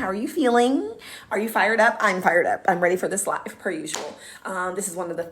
How are you feeling? Are you fired up? I'm fired up. I'm ready for this live, per usual. This is one of my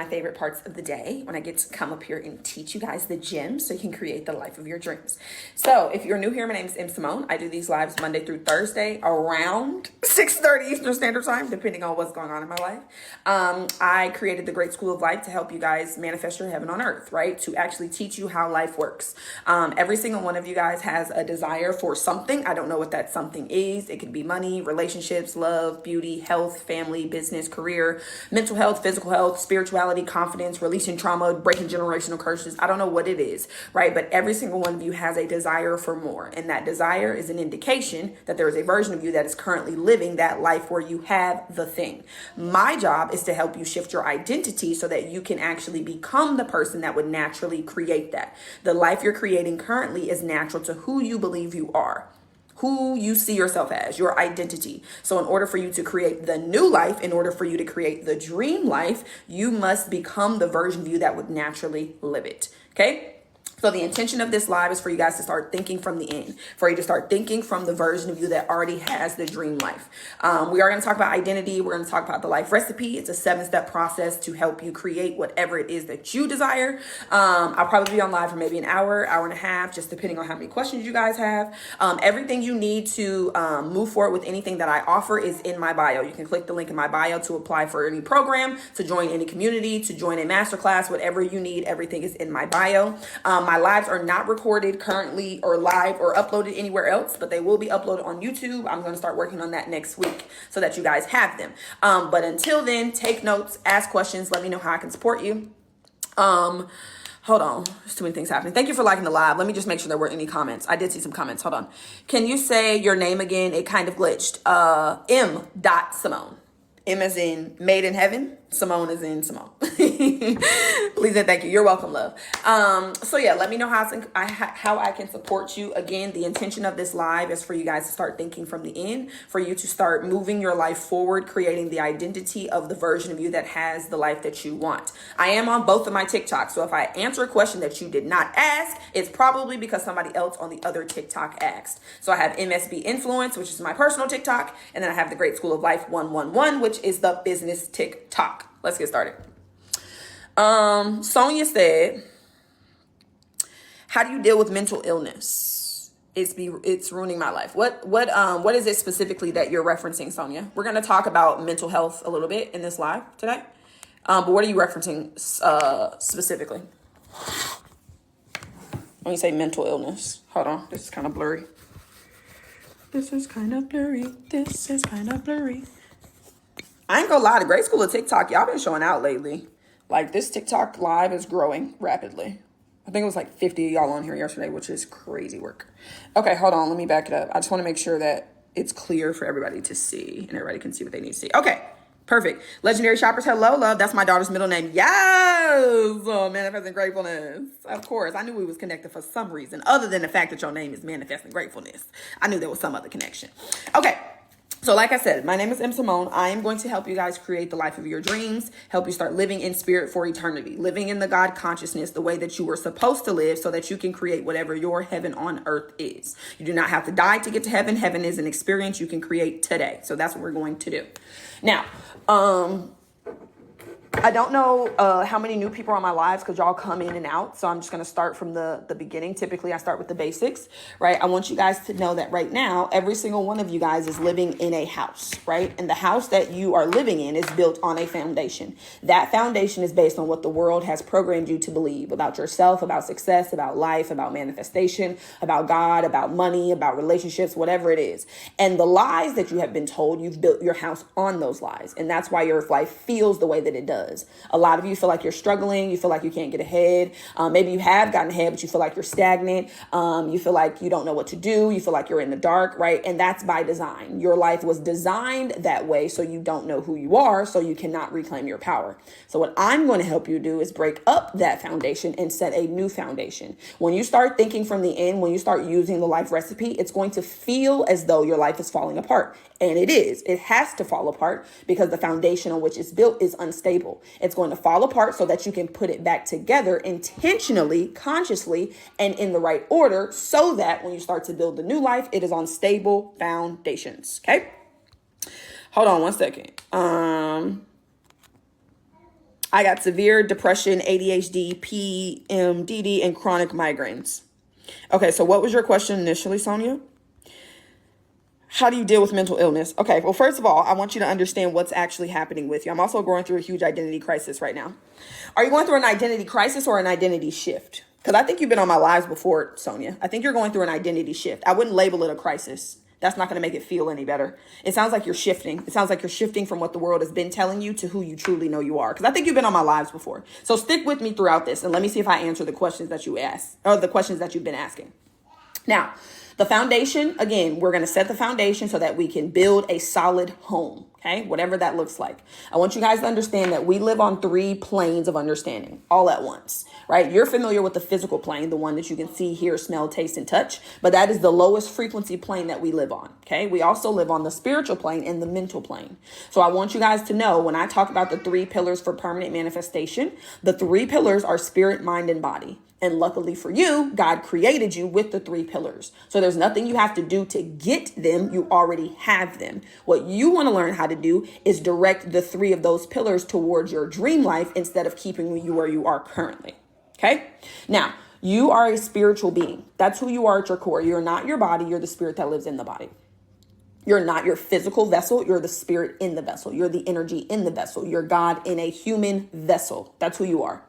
favorite parts of the day when I get to come up here and teach you guys the gems so you can create the life of your dreams. So if you're new here, my name is M. Simone. I do these lives Monday through Thursday around 6:30 Eastern Standard Time, depending on what's going on in my life. I created the Great School of Life to help you guys manifest your heaven on earth, right? To actually teach you how life works. Every single one of you guys has a desire for something. I don't know what that something is. It could be money, relationships, love, beauty, health, family, business, career, mental health, physical health, spirituality, confidence, releasing trauma, breaking generational curses. I don't know what it is, right? But every single one of you has a desire for more. And that desire is an indication that there is a version of you that is currently living that life where you have the thing. My job is to help you shift your identity so that you can actually become the person that would naturally create that. The life you're creating currently is natural to who you believe you are, who you see yourself as, your identity. So in order for you to create the new life, in order for you to create the dream life, you must become the version of you that would naturally live it. Okay? So the intention of this live is for you guys to start thinking from the end, for you to start thinking from the version of you that already has the dream life. We are going to talk about identity. We're going to talk about the life recipe. It's a 7-step process to help you create whatever it is that you desire. I'll probably be on live for maybe an hour, hour and a half, just depending on how many questions you guys have. Everything you need to move forward with anything that I offer is in my bio. You can click the link in my bio to apply for any program, to join any community, to join a masterclass, whatever you need. Everything is in my bio. My lives are not recorded currently or live or uploaded anywhere else, but they will be uploaded on YouTube. I'm going to start working on that next week so that you guys have them. But until then, take notes, ask questions, let me know how I can support you. Hold on. There's too many things happening. Thank you for liking the live. Let me just make sure there weren't any comments. I did see some comments. Hold on. Can you say your name again? It kind of glitched. M. Simone. M as in made in heaven. Simone is in Simone. Please and thank you. You're welcome, love. So yeah, let me know how I can support you. Again, the intention of this live is for you guys to start thinking from the end, for you to start moving your life forward, creating the identity of the version of you that has the life that you want. I am on both of my TikToks. So if I answer a question that you did not ask, it's probably because somebody else on the other TikTok asked. So I have msbinfluence, which is my personal TikTok. And then I have the Great School of Life 111, which is the business TikTok. Let's get started. Sonia said, how do you deal with mental illness? It's ruining my life. What is it specifically that you're referencing, Sonia? We're going to talk about mental health a little bit in this live today. But what are you referencing specifically when you say mental illness? Hold on. This is kind of blurry. I ain't gonna lie, the Great School of TikTok, y'all been showing out lately. Like, this TikTok live is growing rapidly. I think it was like 50 of y'all on here yesterday, which is crazy work. Okay, hold on, let me back it up. I just want to make sure that it's clear for everybody to see and everybody can see what they need to see. Okay, perfect. Legendary Shoppers, hello, love. That's my daughter's middle name. Yes! Oh, Manifesting Gratefulness. Of course, I knew we was connected for some reason, other than the fact that your name is Manifesting Gratefulness. I knew there was some other connection. Okay. So like I said, my name is M. Simone. I am going to help you guys create the life of your dreams, help you start living in spirit for eternity, living in the God consciousness, the way that you were supposed to live so that you can create whatever your heaven on earth is. You do not have to die to get to heaven. Heaven is an experience you can create today. So that's what we're going to do. Now, I don't know how many new people are on my lives because y'all come in and out. So I'm just going to start from the beginning. Typically, I start with the basics, right? I want you guys to know that right now, every single one of you guys is living in a house, right? And the house that you are living in is built on a foundation. That foundation is based on what the world has programmed you to believe about yourself, about success, about life, about manifestation, about God, about money, about relationships, whatever it is. And the lies that you have been told, you've built your house on those lies. And that's why your life feels the way that it does. A lot of you feel like you're struggling. You feel like you can't get ahead. Maybe you have gotten ahead, but you feel like you're stagnant. You feel like you don't know what to do. You feel like you're in the dark, right? And that's by design. Your life was designed that way so you don't know who you are, so you cannot reclaim your power. So what I'm going to help you do is break up that foundation and set a new foundation. When you start thinking from the end, when you start using the life recipe, it's going to feel as though your life is falling apart. And it is. It has to fall apart because the foundation on which it's built is unstable. unstable. It's going to fall apart so that you can put it back together intentionally, consciously, and in the right order so that when you start to build the new life, it is on stable foundations. Okay? Hold on one second. I got severe depression, ADHD, PMDD, and chronic migraines. Okay, so what was your question initially, Sonia? How do you deal with mental illness? Okay, well, first of all, I want you to understand what's actually happening with you. I'm also going through a huge identity crisis right now. Are you going through an identity crisis or an identity shift? Because I think you've been on my lives before, Sonia. I think you're going through an identity shift. I wouldn't label it a crisis. That's not going to make it feel any better. It sounds like you're shifting. It sounds like you're shifting from what the world has been telling you to who you truly know you are. Because I think you've been on my lives before. So stick with me throughout this and let me see if I answer the questions that you asked or the questions that you've been asking. Now, the foundation, again, we're going to set the foundation so that we can build a solid home. Okay, whatever that looks like. I want you guys to understand that we live on 3 planes of understanding all at once, right? You're familiar with the physical plane, the one that you can see, hear, smell, taste, and touch, but that is the lowest frequency plane that we live on. Okay, we also live on the spiritual plane and the mental plane. So I want you guys to know when I talk about the 3 pillars for permanent manifestation, the 3 pillars are spirit, mind, and body. And luckily for you, God created you with the 3 pillars. So there's nothing you have to do to get them. You already have them. What you want to learn how to do is direct the 3 of those pillars towards your dream life instead of keeping you where you are currently. Okay. Now, you are a spiritual being. That's who you are at your core. You're not your body. You're the spirit that lives in the body. You're not your physical vessel. You're the spirit in the vessel. You're the energy in the vessel. You're God in a human vessel. That's who you are.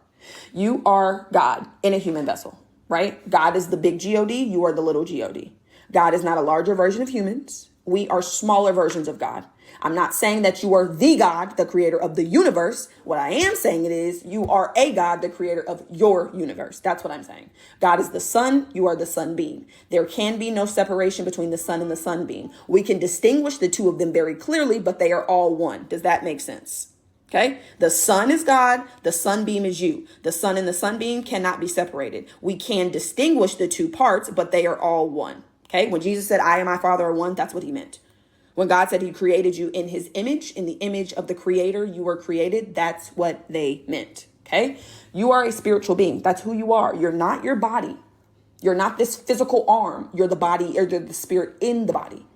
You are God in a human vessel, right? God is the big God. You are the little God. God is not a larger version of humans. We are smaller versions of God. I'm not saying that you are the God, the creator of the universe. What I am saying it is you are a God, the creator of your universe. That's what I'm saying. God is the sun. You are the sunbeam. There can be no separation between the sun and the sunbeam. We can distinguish the 2 of them very clearly, but they are all one. Does that make sense? Okay, the sun is God, the sunbeam is you. The sun and the sunbeam cannot be separated. We can distinguish the 2 parts, but they are all one. Okay, when Jesus said, I and my Father are one, that's what he meant. When God said he created you in his image, in the image of the creator, you were created. That's what they meant. Okay, you are a spiritual being. That's who you are. You're not your body. You're not this physical arm. You're the body or the spirit in the body.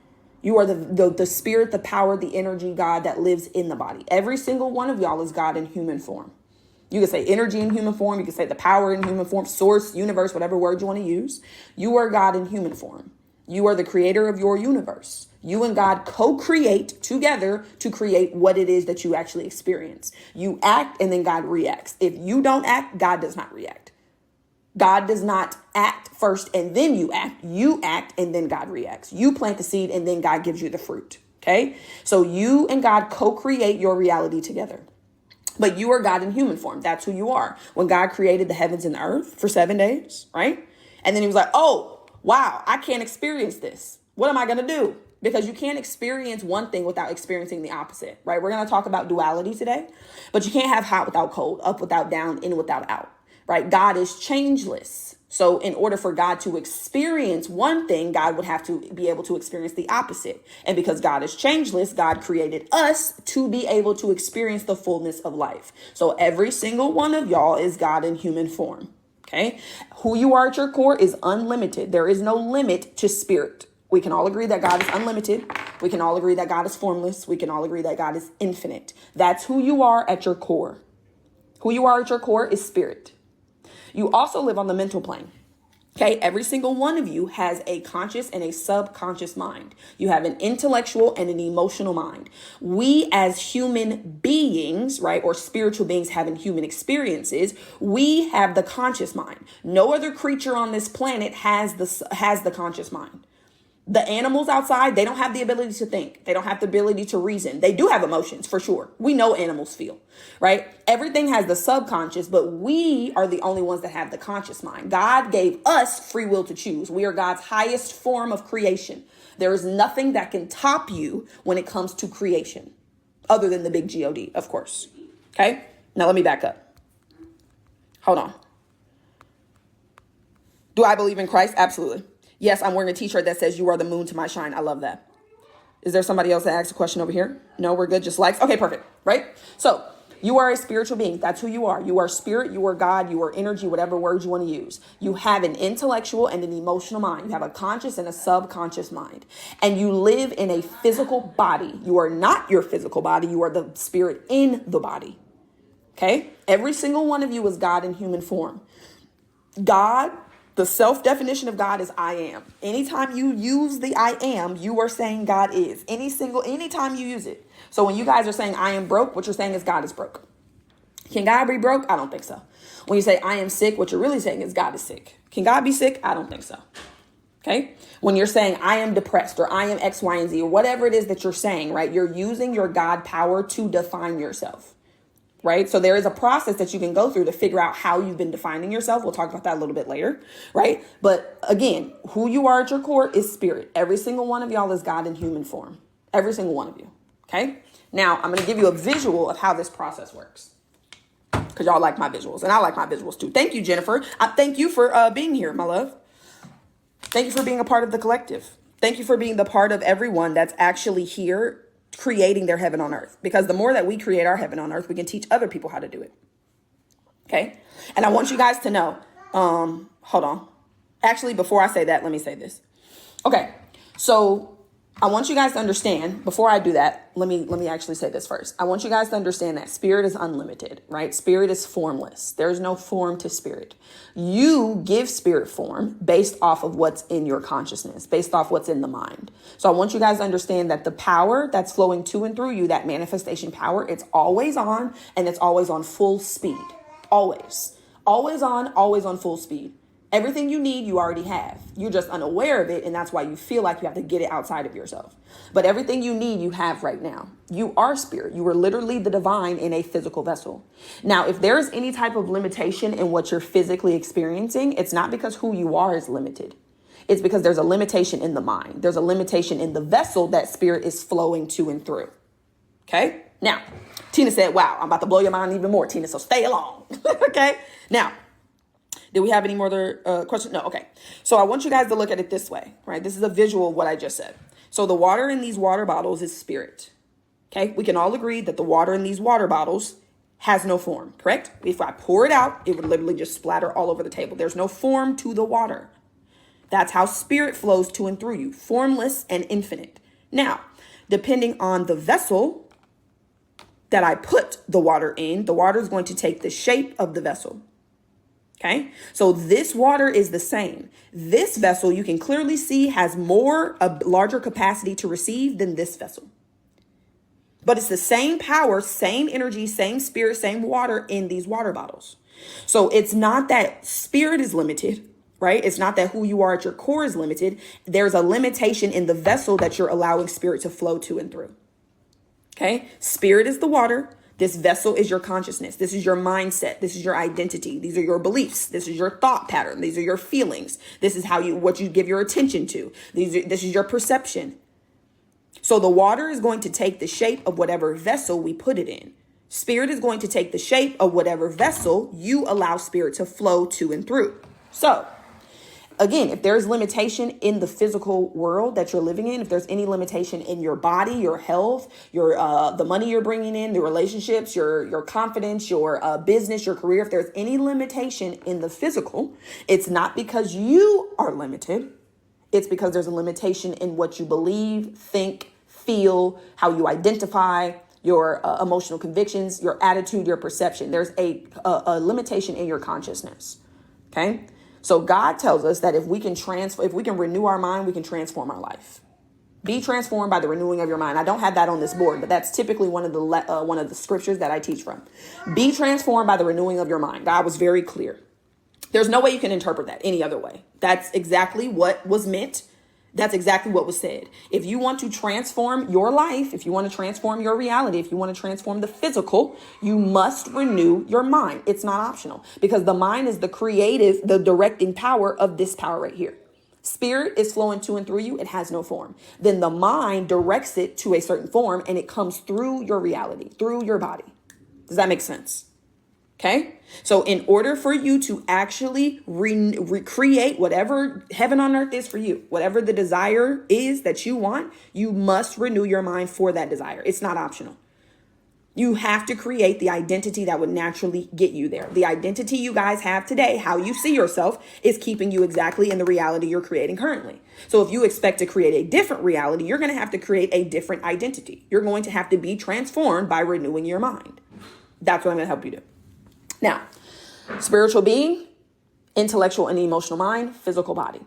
You are the spirit, the power, the energy, God that lives in the body. Every single one of y'all is God in human form. You can say energy in human form. You can say the power in human form, source, universe, whatever word you want to use. You are God in human form. You are the creator of your universe. You and God co-create together to create what it is that you actually experience. You act and then God reacts. If you don't act, God does not react. God does not act first and then you act. You act and then God reacts. You plant the seed and then God gives you the fruit. Okay? So you and God co-create your reality together. But you are God in human form. That's who you are. When God created the heavens and the earth for 7 days, right? And then he was like, oh, wow, I can't experience this. What am I going to do? Because you can't experience one thing without experiencing the opposite, right? We're going to talk about duality today, but you can't have hot without cold, up without down, in without out. Right? God is changeless. So in order for God to experience one thing, God would have to be able to experience the opposite. And because God is changeless, God created us to be able to experience the fullness of life. So every single one of y'all is God in human form. Okay? Who you are at your core is unlimited. There is no limit to spirit. We can all agree that God is unlimited. We can all agree that God is formless. We can all agree that God is infinite. That's who you are at your core. Who you are at your core is spirit. You also live on the mental plane. Okay, every single one of you has a conscious and a subconscious mind. You have an intellectual and an emotional mind. We as human beings, right, or spiritual beings having human experiences, we have the conscious mind. No other creature on this planet has the conscious mind. The animals outside, they don't have the ability to think. They don't have the ability to reason. They do have emotions, for sure. We know animals feel, right? Everything has the subconscious, but we are the only ones that have the conscious mind. God gave us free will to choose. We are God's highest form of creation. There is nothing that can top you when it comes to creation, other than the big God, of course. Okay? Now let me back up. Hold on. Do I believe in Christ? Absolutely. Yes, I'm wearing a t-shirt that says you are the moon to my shine. I love that. Is there somebody else that asked a question over here? No, we're good. Just likes. Okay, perfect. Right? So You are a spiritual being. That's who you are. You are spirit, you are God, you are energy, whatever words you want to use. You have an intellectual and an emotional mind. You have a conscious and a subconscious mind. And you live in a physical body. You are not your physical body. You are the spirit in the body. Okay? Every single one of you is God in human form. God, the self-definition of God is I am. Anytime you use the I am, you are saying God is. Anytime you use it. So when you guys are saying I am broke, what you're saying is God is broke. Can God be broke? I don't think so. When you say I am sick, what you're really saying is God is sick. Can God be sick? I don't think so. Okay? When you're saying I am depressed or I am X, Y, and Z or whatever it is that you're saying, right? You're using your God power to define yourself. Right? So there is a process that you can go through to figure out how you've been defining yourself. We'll talk about that a little bit later. Right? But again, who you are at your core is spirit. Every single one of y'all is God in human form. Every single one of you. Okay? Now, I'm going to give you a visual of how this process works. Because y'all like my visuals. And I like my visuals too. Thank you, Jennifer. Thank you for being here, my love. Thank you for being a part of the collective. Thank you for being the part of everyone that's actually here creating their heaven on earth, because the more that we create our heaven on earth, we can teach other people how to do it. Okay. And I want you guys to know, hold on. Actually, before I say that, let me say this. Okay. So I want you guys to understand, before I do that, let me actually say this first. I want you guys to understand that spirit is unlimited, right? Spirit is formless. There's no form to spirit. You give spirit form based off of what's in your consciousness, based off what's in the mind. So I want you guys to understand that the power that's flowing to and through you, that manifestation power, it's always on, and it's always on full speed. Always. Always on full speed. Everything you need, you already have. You're just unaware of it, and that's why you feel like you have to get it outside of yourself. But everything you need, you have right now. You are spirit. You are literally the divine in a physical vessel. Now, if there's any type of limitation in what you're physically experiencing, it's not because who you are is limited. It's because there's a limitation in the mind. There's a limitation in the vessel that spirit is flowing to and through. Okay? Now, Tina said, wow, I'm about to blow your mind even more, Tina, so stay along. Okay? Now, did we have any more other questions? No. Okay. So I want you guys to look at it this way, right? This is a visual of what I just said. So the water in these water bottles is spirit. Okay. We can all agree that the water in these water bottles has no form, correct? If I pour it out, it would literally just splatter all over the table. There's no form to the water. That's how spirit flows to and through you, formless and infinite. Now, depending on the vessel that I put the water in, the water is going to take the shape of the vessel. Okay, so this water is the same. This vessel you can clearly see has a larger capacity to receive than this vessel. But it's the same power, same energy, same spirit, same water in these water bottles. So it's not that spirit is limited, right? It's not that who you are at your core is limited. There's a limitation in the vessel that you're allowing spirit to flow to and through. Okay, spirit is the water. This vessel is your consciousness. This is your mindset. This is your identity. These are your beliefs. This is your thought pattern. These are your feelings. This is what you give your attention to. This is your perception. So the water is going to take the shape of whatever vessel we put it in. Spirit is going to take the shape of whatever vessel you allow spirit to flow to and through. So again, if there's limitation in the physical world that you're living in, if there's any limitation in your body, your health, the money you're bringing in, the relationships, your confidence, your business, your career, if there's any limitation in the physical, it's not because you are limited. It's because there's a limitation in what you believe, think, feel, how you identify, your emotional convictions, your attitude, your perception. There's a limitation in your consciousness. Okay. So God tells us that if we can renew our mind, we can transform our life. Be transformed by the renewing of your mind. I don't have that on this board, but that's typically one of the scriptures that I teach from. Be transformed by the renewing of your mind. God was very clear. There's no way you can interpret that any other way. That's exactly what was meant. That's exactly what was said. If you want to transform your life, if you want to transform your reality, if you want to transform the physical, you must renew your mind. It's not optional, because the mind is the directing power of this power right here. Spirit is flowing to and through you. It has no form. Then the mind directs it to a certain form, and it comes through your reality, through your body. Does that make sense? Okay. So in order for you to actually recreate whatever heaven on earth is for you, whatever the desire is that you want, you must renew your mind for that desire. It's not optional. You have to create the identity that would naturally get you there. The identity you guys have today, how you see yourself, is keeping you exactly in the reality you're creating currently. So if you expect to create a different reality, you're going to have to create a different identity. You're going to have to be transformed by renewing your mind. That's what I'm going to help you do. Now, spiritual being, intellectual and emotional mind, physical body.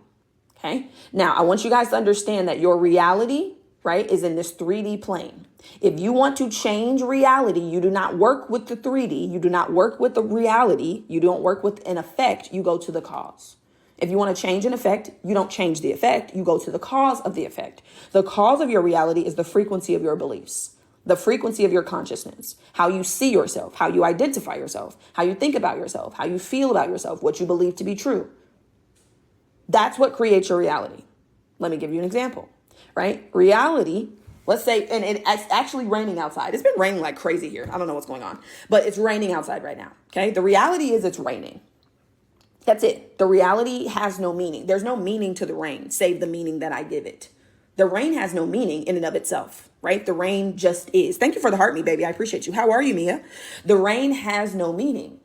Okay. Now, I want you guys to understand that your reality, right, is in this 3D plane. If you want to change reality, you do not work with the 3D. You do not work with the reality. You don't work with an effect. You go to the cause. If you want to change an effect, you don't change the effect. You go to the cause of the effect. The cause of your reality is the frequency of your beliefs, the frequency of your consciousness, how you see yourself, how you identify yourself, how you think about yourself, how you feel about yourself, what you believe to be true. That's what creates your reality. Let me give you an example, right? Reality. Let's say, and it's actually raining outside. It's been raining like crazy here. I don't know what's going on, but it's raining outside right now. Okay. The reality is it's raining. That's it. The reality has no meaning. There's no meaning to the rain, save the meaning that I give it. The rain has no meaning in and of itself, right? The rain just is. Thank you for the heart me, baby. I appreciate you. How are you, Mia? The rain has no meaning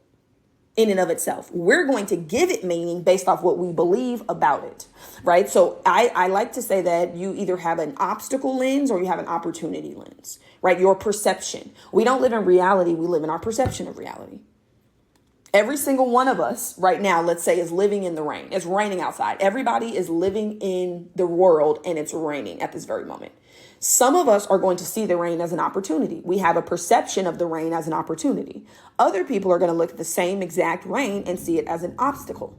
in and of itself. We're going to give it meaning based off what we believe about it, right? So I like to say that you either have an obstacle lens or you have an opportunity lens, right? Your perception. We don't live in reality. We live in our perception of reality. Every single one of us right now, let's say, is living in the rain. It's raining outside. Everybody is living in the world and it's raining at this very moment. Some of us are going to see the rain as an opportunity. We have a perception of the rain as an opportunity. Other people are going to look at the same exact rain and see it as an obstacle,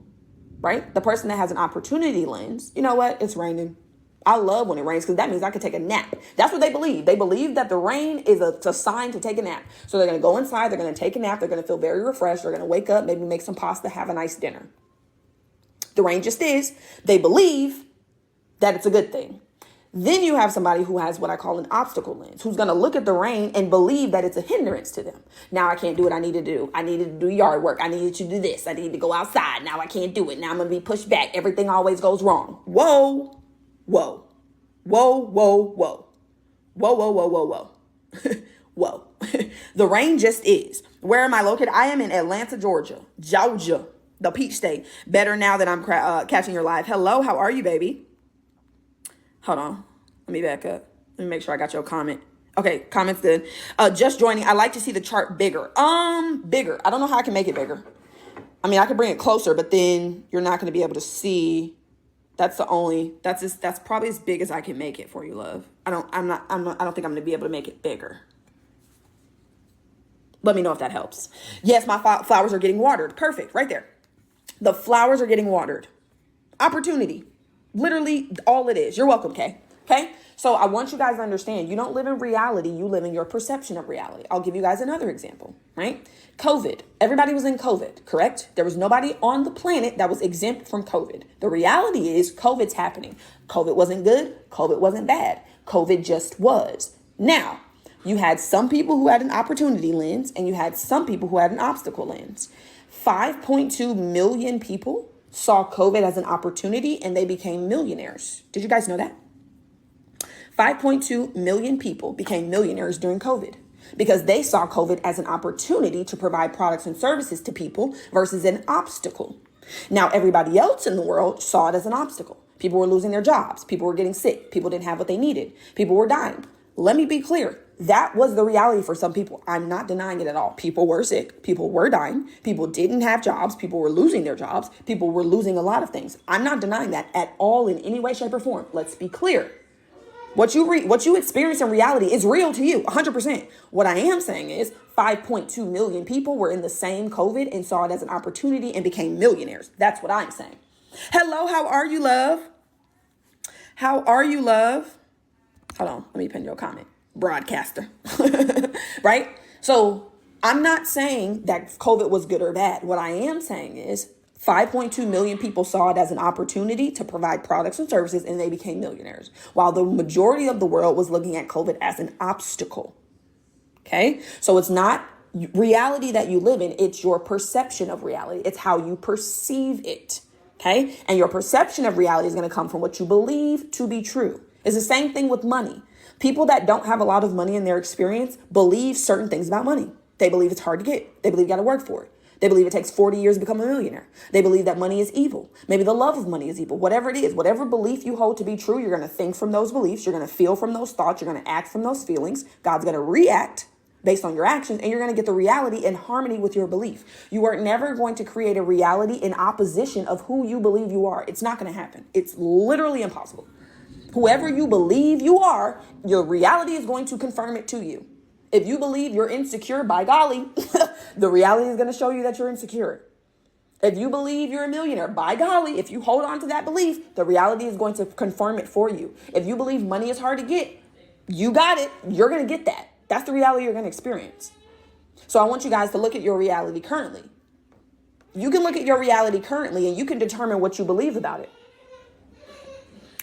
right? The person that has an opportunity lens, you know what? It's raining. I love when it rains because that means I can take a nap. That's what they believe. They believe that the rain is a sign to take a nap. So they're going to go inside. They're going to take a nap. They're going to feel very refreshed. They're going to wake up, maybe make some pasta, have a nice dinner. The rain just is. They believe that it's a good thing. Then you have somebody who has what I call an obstacle lens, who's going to look at the rain and believe that it's a hindrance to them. Now I can't do what I need to do. I needed to do yard work. I needed to do this. I need to go outside. Now I can't do it. Now I'm going to be pushed back. Everything always goes wrong. Whoa, whoa, whoa, whoa, whoa, whoa, whoa, whoa, whoa, whoa, whoa. The rain just is. Where am I located? I am in Atlanta, Georgia, the peach state. Better now that I'm catching your live. Hello, how are you, baby? Hold on. Let me back up. Let me make sure I got your comment. Okay, comments good. Just joining. I like to see the chart bigger. Bigger. I don't know how I can make it bigger. I mean, I could bring it closer, but then you're not going to be able to see. That's probably as big as I can make it for you, love. I don't think I'm going to be able to make it bigger. Let me know if that helps. Yes, my flowers are getting watered. Perfect. Right there. The flowers are getting watered. Opportunity. Literally all it is. You're welcome, Kay. Okay. So I want you guys to understand, you don't live in reality. You live in your perception of reality. I'll give you guys another example, right? COVID. Everybody was in COVID, correct? There was nobody on the planet that was exempt from COVID. The reality is COVID's happening. COVID wasn't good. COVID wasn't bad. COVID just was. Now, you had some people who had an opportunity lens and you had some people who had an obstacle lens. 5.2 million people saw COVID as an opportunity and they became millionaires. Did you guys know that? 5.2 million people became millionaires during COVID because they saw COVID as an opportunity to provide products and services to people versus an obstacle. Now, everybody else in the world saw it as an obstacle. People were losing their jobs. People were getting sick. People didn't have what they needed. People were dying. Let me be clear. That was the reality for some people. I'm not denying it at all. People were sick. People were dying. People didn't have jobs. People were losing their jobs. People were losing a lot of things. I'm not denying that at all in any way, shape, or form. Let's be clear. What you experience in reality is real to you, 100%. What I am saying is 5.2 million people were in the same COVID and saw it as an opportunity and became millionaires. That's what I'm saying. Hello, how are you, love? How are you, love? Hold on, let me pin your comment. Broadcaster, right? So I'm not saying that COVID was good or bad. What I am saying is 5.2 million people saw it as an opportunity to provide products and services and they became millionaires, while the majority of the world was looking at COVID as an obstacle. Okay, so it's not reality that you live in. It's your perception of reality. It's how you perceive it. Okay, and your perception of reality is going to come from what you believe to be true. It's the same thing with money. People that don't have a lot of money in their experience believe certain things about money. They believe it's hard to get. They believe you got to work for it. They believe it takes 40 years to become a millionaire. They believe that money is evil. Maybe the love of money is evil. Whatever it is, whatever belief you hold to be true, you're going to think from those beliefs. You're going to feel from those thoughts. You're going to act from those feelings. God's going to react based on your actions, and you're going to get the reality in harmony with your belief. You are never going to create a reality in opposition of who you believe you are. It's not going to happen. It's literally impossible. Whoever you believe you are, your reality is going to confirm it to you. If you believe you're insecure, by golly, the reality is going to show you that you're insecure. If you believe you're a millionaire, by golly, if you hold on to that belief, the reality is going to confirm it for you. If you believe money is hard to get, you got it. You're going to get that. That's the reality you're going to experience. So I want you guys to look at your reality currently. You can look at your reality currently and you can determine what you believe about it.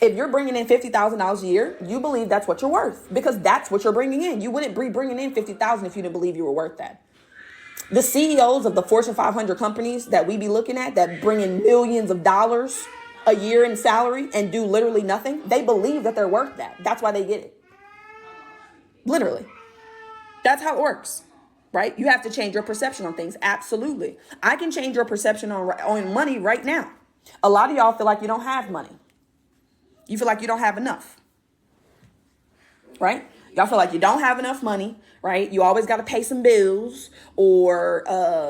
If you're bringing in $50,000 a year, you believe that's what you're worth because that's what you're bringing in. You wouldn't be bringing in $50,000 if you didn't believe you were worth that. The CEOs of the Fortune 500 companies that we be looking at that bring in millions of dollars a year in salary and do literally nothing, they believe that they're worth that. That's why they get it. Literally. That's how it works, right? You have to change your perception on things. Absolutely. I can change your perception on money right now. A lot of y'all feel like you don't have money. You feel like you don't have enough, right? Y'all feel like you don't have enough money, right? You always got to pay some bills or,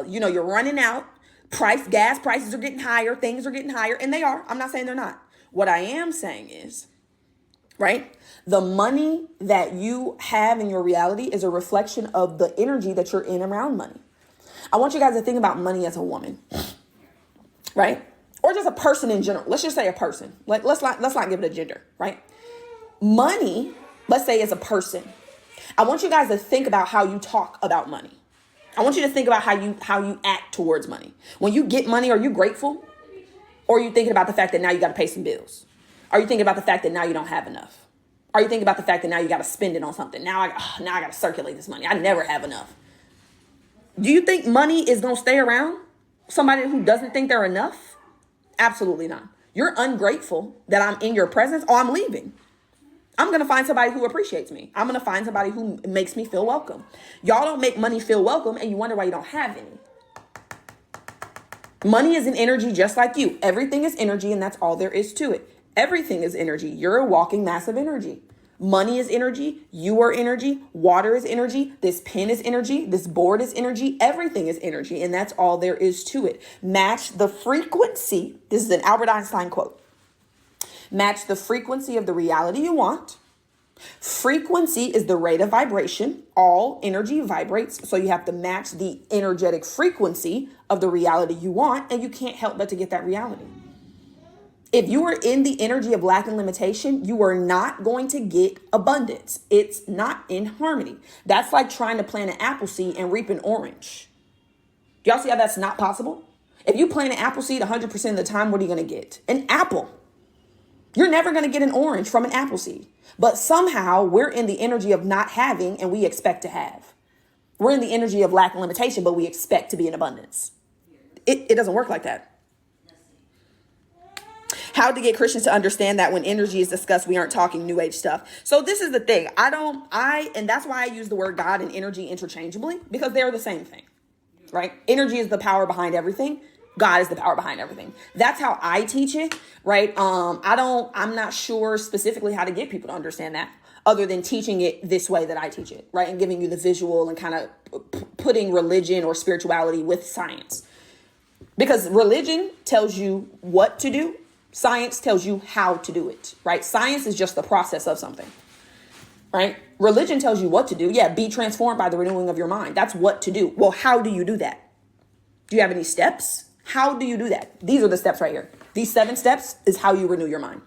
you're running out. Gas prices are getting higher. Things are getting higher. And they are. I'm not saying they're not. What I am saying is, right? The money that you have in your reality is a reflection of the energy that you're in around money. I want you guys to think about money as a woman, right? Or just a person in general. Let's just say a person. Like let's not give it a gender, right? Money, let's say, is a person. I want you guys to think about how you talk about money. I want you to think about how you act towards money. When you get money, are you grateful? Or are you thinking about the fact that now you got to pay some bills? Are you thinking about the fact that now you don't have enough? Are you thinking about the fact that now you got to spend it on something? Now I got to circulate this money. I never have enough. Do you think money is going to stay around somebody who doesn't think they're enough? Absolutely not. You're ungrateful that I'm in your presence. Oh, I'm leaving. I'm going to find somebody who appreciates me. I'm going to find somebody who makes me feel welcome. Y'all don't make money feel welcome and you wonder why you don't have any. Money is an energy just like you. Everything is energy and that's all there is to it. Everything is energy. You're a walking mass of energy. Money is energy. You are energy. Water is energy. This pen is energy. This board is energy. Everything is energy. And that's all there is to it. Match the frequency. This is an Albert Einstein quote. Match the frequency of the reality you want. Frequency is the rate of vibration. All energy vibrates. So you have to match the energetic frequency of the reality you want. And you can't help but to get that reality. If you are in the energy of lack and limitation, you are not going to get abundance. It's not in harmony. That's like trying to plant an apple seed and reap an orange. Do y'all see how that's not possible? If you plant an apple seed 100% of the time, what are you going to get? An apple. You're never going to get an orange from an apple seed. But somehow we're in the energy of not having and we expect to have. We're in the energy of lack and limitation, but we expect to be in abundance. It doesn't work like that. How to get Christians to understand that when energy is discussed, we aren't talking new age stuff. So this is the thing. And that's why I use the word God and energy interchangeably, because they're the same thing, right? Energy is the power behind everything. God is the power behind everything. That's how I teach it, right? I'm not sure specifically how to get people to understand that other than teaching it this way that I teach it, right? And giving you the visual and kind of putting religion or spirituality with science, because religion tells you what to do. Science tells you how to do it, right? Science is just the process of something, right? Religion tells you what to do. Yeah, be transformed by the renewing of your mind. That's what to do. Well, how do you do that? Do you have any steps? How do you do that? These are the steps right here. These 7 steps is how you renew your mind,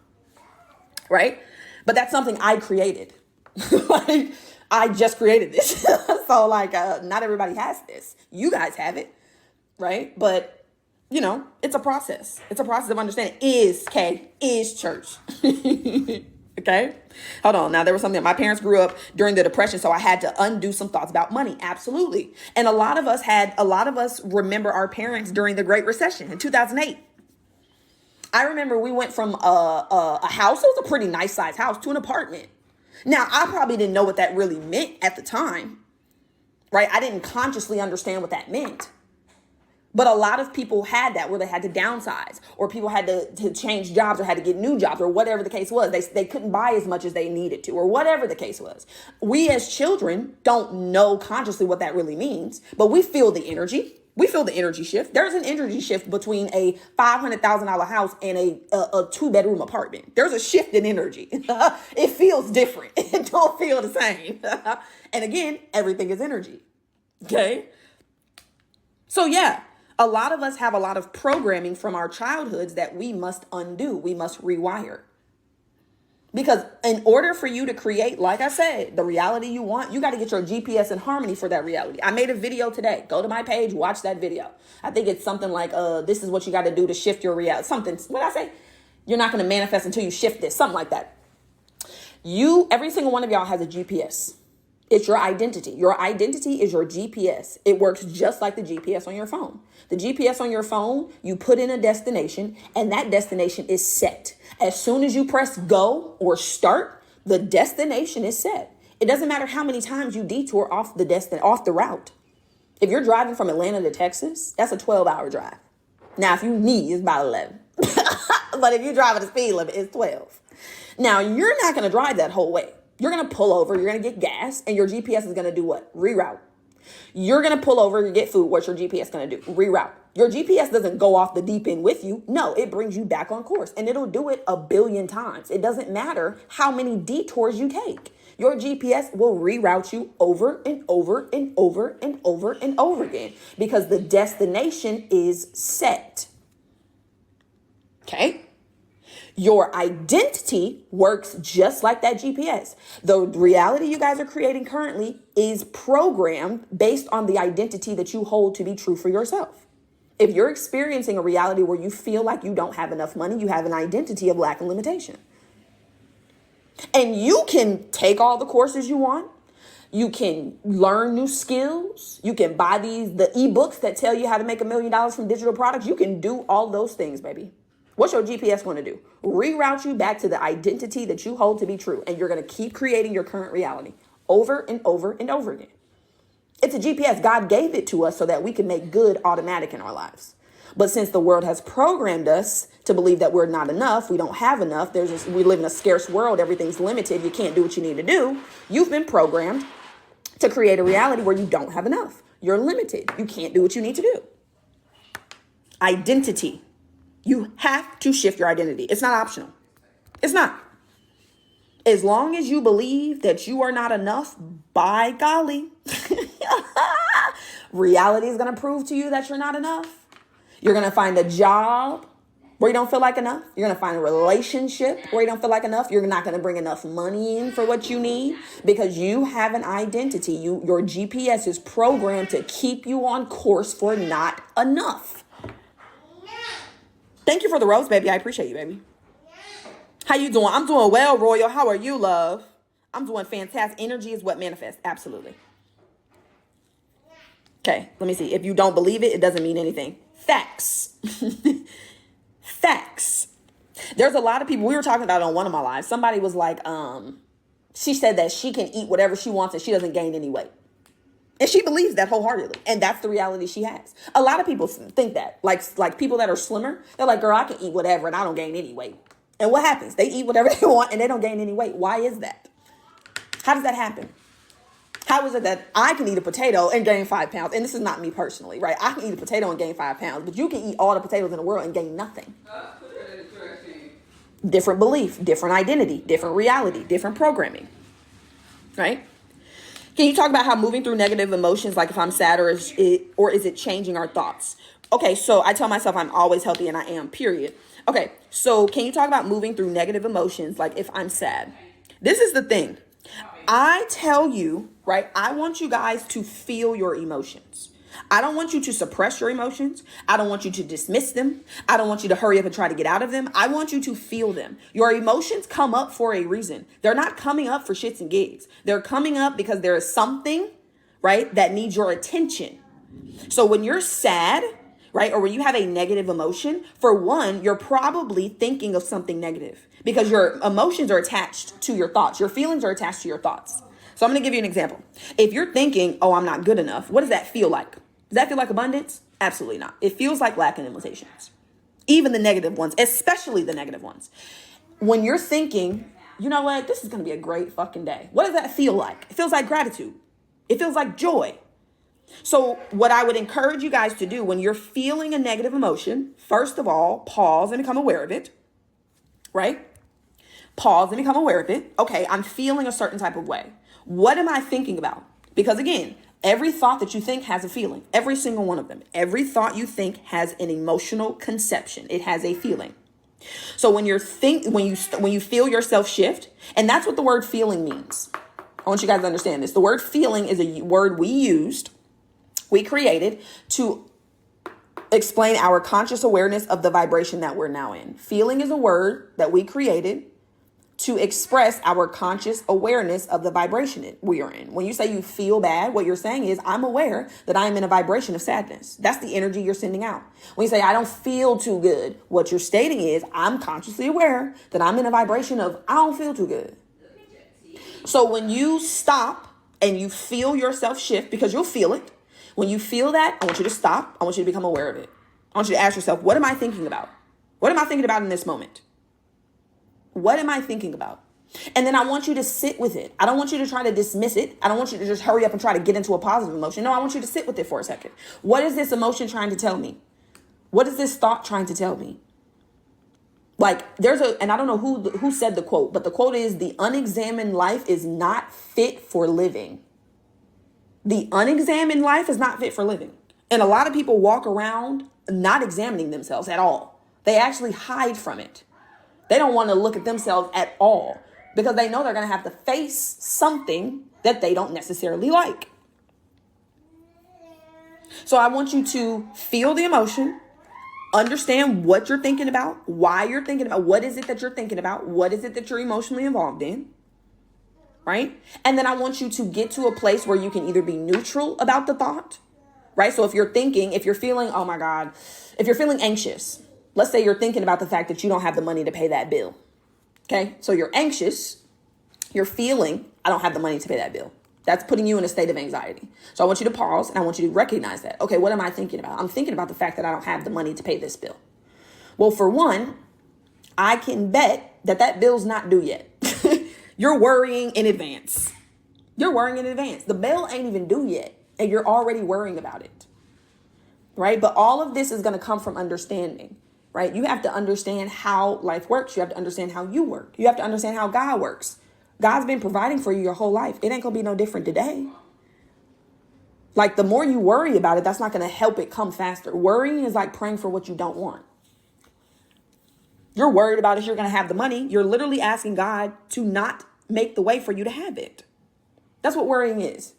right? But that's something I created. Like, I just created this. So not everybody has this. You guys have it, right? But it's a process. It's a process of understanding. Is church. Okay. Hold on. Now, there was something. My parents grew up during the Depression, so I had to undo some thoughts about money. Absolutely. And a lot of us remember our parents during the Great Recession in 2008. I remember we went from a house, it was a pretty nice size house, to an apartment. Now, I probably didn't know what that really meant at the time, right? I didn't consciously understand what that meant. But a lot of people had that where they had to downsize, or people had to change jobs, or had to get new jobs, or whatever the case was. They couldn't buy as much as they needed to, or whatever the case was. We as children don't know consciously what that really means, but we feel the energy. We feel the energy shift. There's an energy shift between a $500,000 house and a 2-bedroom apartment. There's a shift in energy. It feels different. It don't feel the same. And again, everything is energy. Okay? So yeah. A lot of us have a lot of programming from our childhoods that we must undo. We must rewire. Because in order for you to create, like I said, the reality you want, you got to get your GPS in harmony for that reality. I made a video today. Go to my page, watch that video. I think it's something like, this is what you got to do to shift your reality. Something, what did I say? You're not going to manifest until you shift this. Something like that. Every single one of y'all has a GPS. It's your identity. Your identity is your GPS. It works just like the GPS on your phone. The GPS on your phone, you put in a destination, and that destination is set. As soon as you press go or start, the destination is set. It doesn't matter how many times you detour off the route. If you're driving from Atlanta to Texas, that's a 12-hour drive. Now, if you need, it's about 11. But if you drive at the speed limit, it's 12. Now, you're not going to drive that whole way. You're going to pull over, you're going to get gas, and your GPS is going to do what? Reroute. You're going to pull over, you get food. What's your GPS going to do? Reroute. Your GPS doesn't go off the deep end with you. No, it brings you back on course, and it'll do it a billion times. It doesn't matter how many detours you take. Your GPS will reroute you over and over and over and over and over again because the destination is set. Okay? Your identity works just like that GPS. The reality you guys are creating currently is programmed based on the identity that you hold to be true for yourself. If you're experiencing a reality where you feel like you don't have enough money, you have an identity of lack and limitation. And you can take all the courses you want. You can learn new skills. You can buy the ebooks that tell you how to make $1 million from digital products. You can do all those things, baby. What's your GPS going to do? Reroute you back to the identity that you hold to be true. And you're going to keep creating your current reality over and over and over again. It's a GPS. God gave it to us so that we can make good automatic in our lives. But since the world has programmed us to believe that we're not enough, we don't have enough, we live in a scarce world, everything's limited, you can't do what you need to do, you've been programmed to create a reality where you don't have enough. You're limited. You can't do what you need to do. Identity. You have to shift your identity. It's not optional. It's not. As long as you believe that you are not enough, by golly, reality is going to prove to you that you're not enough. You're going to find a job where you don't feel like enough. You're going to find a relationship where you don't feel like enough. You're not going to bring enough money in for what you need because you have an identity. Your GPS is programmed to keep you on course for not enough. Thank you for the rose, baby. I appreciate you, baby. How you doing? I'm doing well, Royal. How are you, love? I'm doing fantastic. Energy is what manifests. Absolutely. Okay, let me see. If you don't believe it, it doesn't mean anything. Facts. Facts. There's a lot of people, we were talking about it on one of my lives. Somebody was like, she said that she can eat whatever she wants and she doesn't gain any weight. And she believes that wholeheartedly. And that's the reality she has. A lot of people think that. Like people that are slimmer, they're like, girl, I can eat whatever and I don't gain any weight. And what happens? They eat whatever they want and they don't gain any weight. Why is that? How does that happen? How is it that I can eat a potato and gain 5 pounds? And this is not me personally, right? I can eat a potato and gain 5 pounds, but you can eat all the potatoes in the world and gain nothing. Different belief, different identity, different reality, different programming, right? Can you talk about how moving through negative emotions, like if I'm sad or is it changing our thoughts? Okay, so I tell myself I'm always healthy and I am, period. Okay, so can you talk about moving through negative emotions, like if I'm sad? This is the thing. I tell you, right, I want you guys to feel your emotions. I don't want you to suppress your emotions. I don't want you to dismiss them. I don't want you to hurry up and try to get out of them. I want you to feel them. Your emotions come up for a reason. They're not coming up for shits and gigs. They're coming up because there is something, right, that needs your attention. So when you're sad, right? Or when you have a negative emotion, for one, you're probably thinking of something negative because your emotions are attached to your thoughts. Your feelings are attached to your thoughts. So I'm going to give you an example. If you're thinking, oh, I'm not good enough, what does that feel like? Does that feel like abundance? Absolutely not. It feels like lack and limitations. Even the negative ones, especially the negative ones. When you're thinking, you know what, this is going to be a great fucking day. What does that feel like? It feels like gratitude. It feels like joy. So what I would encourage you guys to do when you're feeling a negative emotion, first of all, pause and become aware of it, right? Pause and become aware of it. Okay, I'm feeling a certain type of way. What am I thinking about? Because again, every thought that you think has a feeling. Every single one of them. Every thought you think has an emotional conception. It has a feeling. So when you feel yourself shift, and that's what the word feeling means. I want you guys to understand this. The word feeling is a word we created to explain our conscious awareness of the vibration that we're now in. Feeling is a word that we created to express our conscious awareness of the vibration we are in. When you say you feel bad, what you're saying is, I'm aware that I'm in a vibration of sadness. That's the energy you're sending out. When you say, I don't feel too good, what you're stating is, I'm consciously aware that I'm in a vibration of, I don't feel too good. So when you stop and you feel yourself shift, because you'll feel it, when you feel that, I want you to stop. I want you to become aware of it. I want you to ask yourself, what am I thinking about? What am I thinking about in this moment? What am I thinking about? And then I want you to sit with it. I don't want you to try to dismiss it. I don't want you to just hurry up and try to get into a positive emotion. No, I want you to sit with it for a second. What is this emotion trying to tell me? What is this thought trying to tell me? Like and I don't know who said the quote, but the quote is, the unexamined life is not fit for living. The unexamined life is not fit for living. And a lot of people walk around not examining themselves at all. They actually hide from it. They don't want to look at themselves at all because they know they're going to have to face something that they don't necessarily like. So I want you to feel the emotion, understand what you're thinking about, why you're thinking about, what is it that you're thinking about, what is it that you're emotionally involved in, right? And then I want you to get to a place where you can either be neutral about the thought, right? So if you're feeling, oh my God, if you're feeling anxious, let's say you're thinking about the fact that you don't have the money to pay that bill. Okay. So you're anxious. You're feeling, I don't have the money to pay that bill. That's putting you in a state of anxiety. So I want you to pause and I want you to recognize that. Okay. What am I thinking about? I'm thinking about the fact that I don't have the money to pay this bill. Well, for one, I can bet that bill's not due yet. You're worrying in advance. The bill ain't even due yet. And you're already worrying about it. Right. But all of this is going to come from understanding. Right? You have to understand how life works. You have to understand how you work. You have to understand how God works. God's been providing for you your whole life. It ain't going to be no different today. Like the more you worry about it, that's not going to help it come faster. Worrying is like praying for what you don't want. You're worried about if you're going to have the money. You're literally asking God to not make the way for you to have it. That's what worrying is.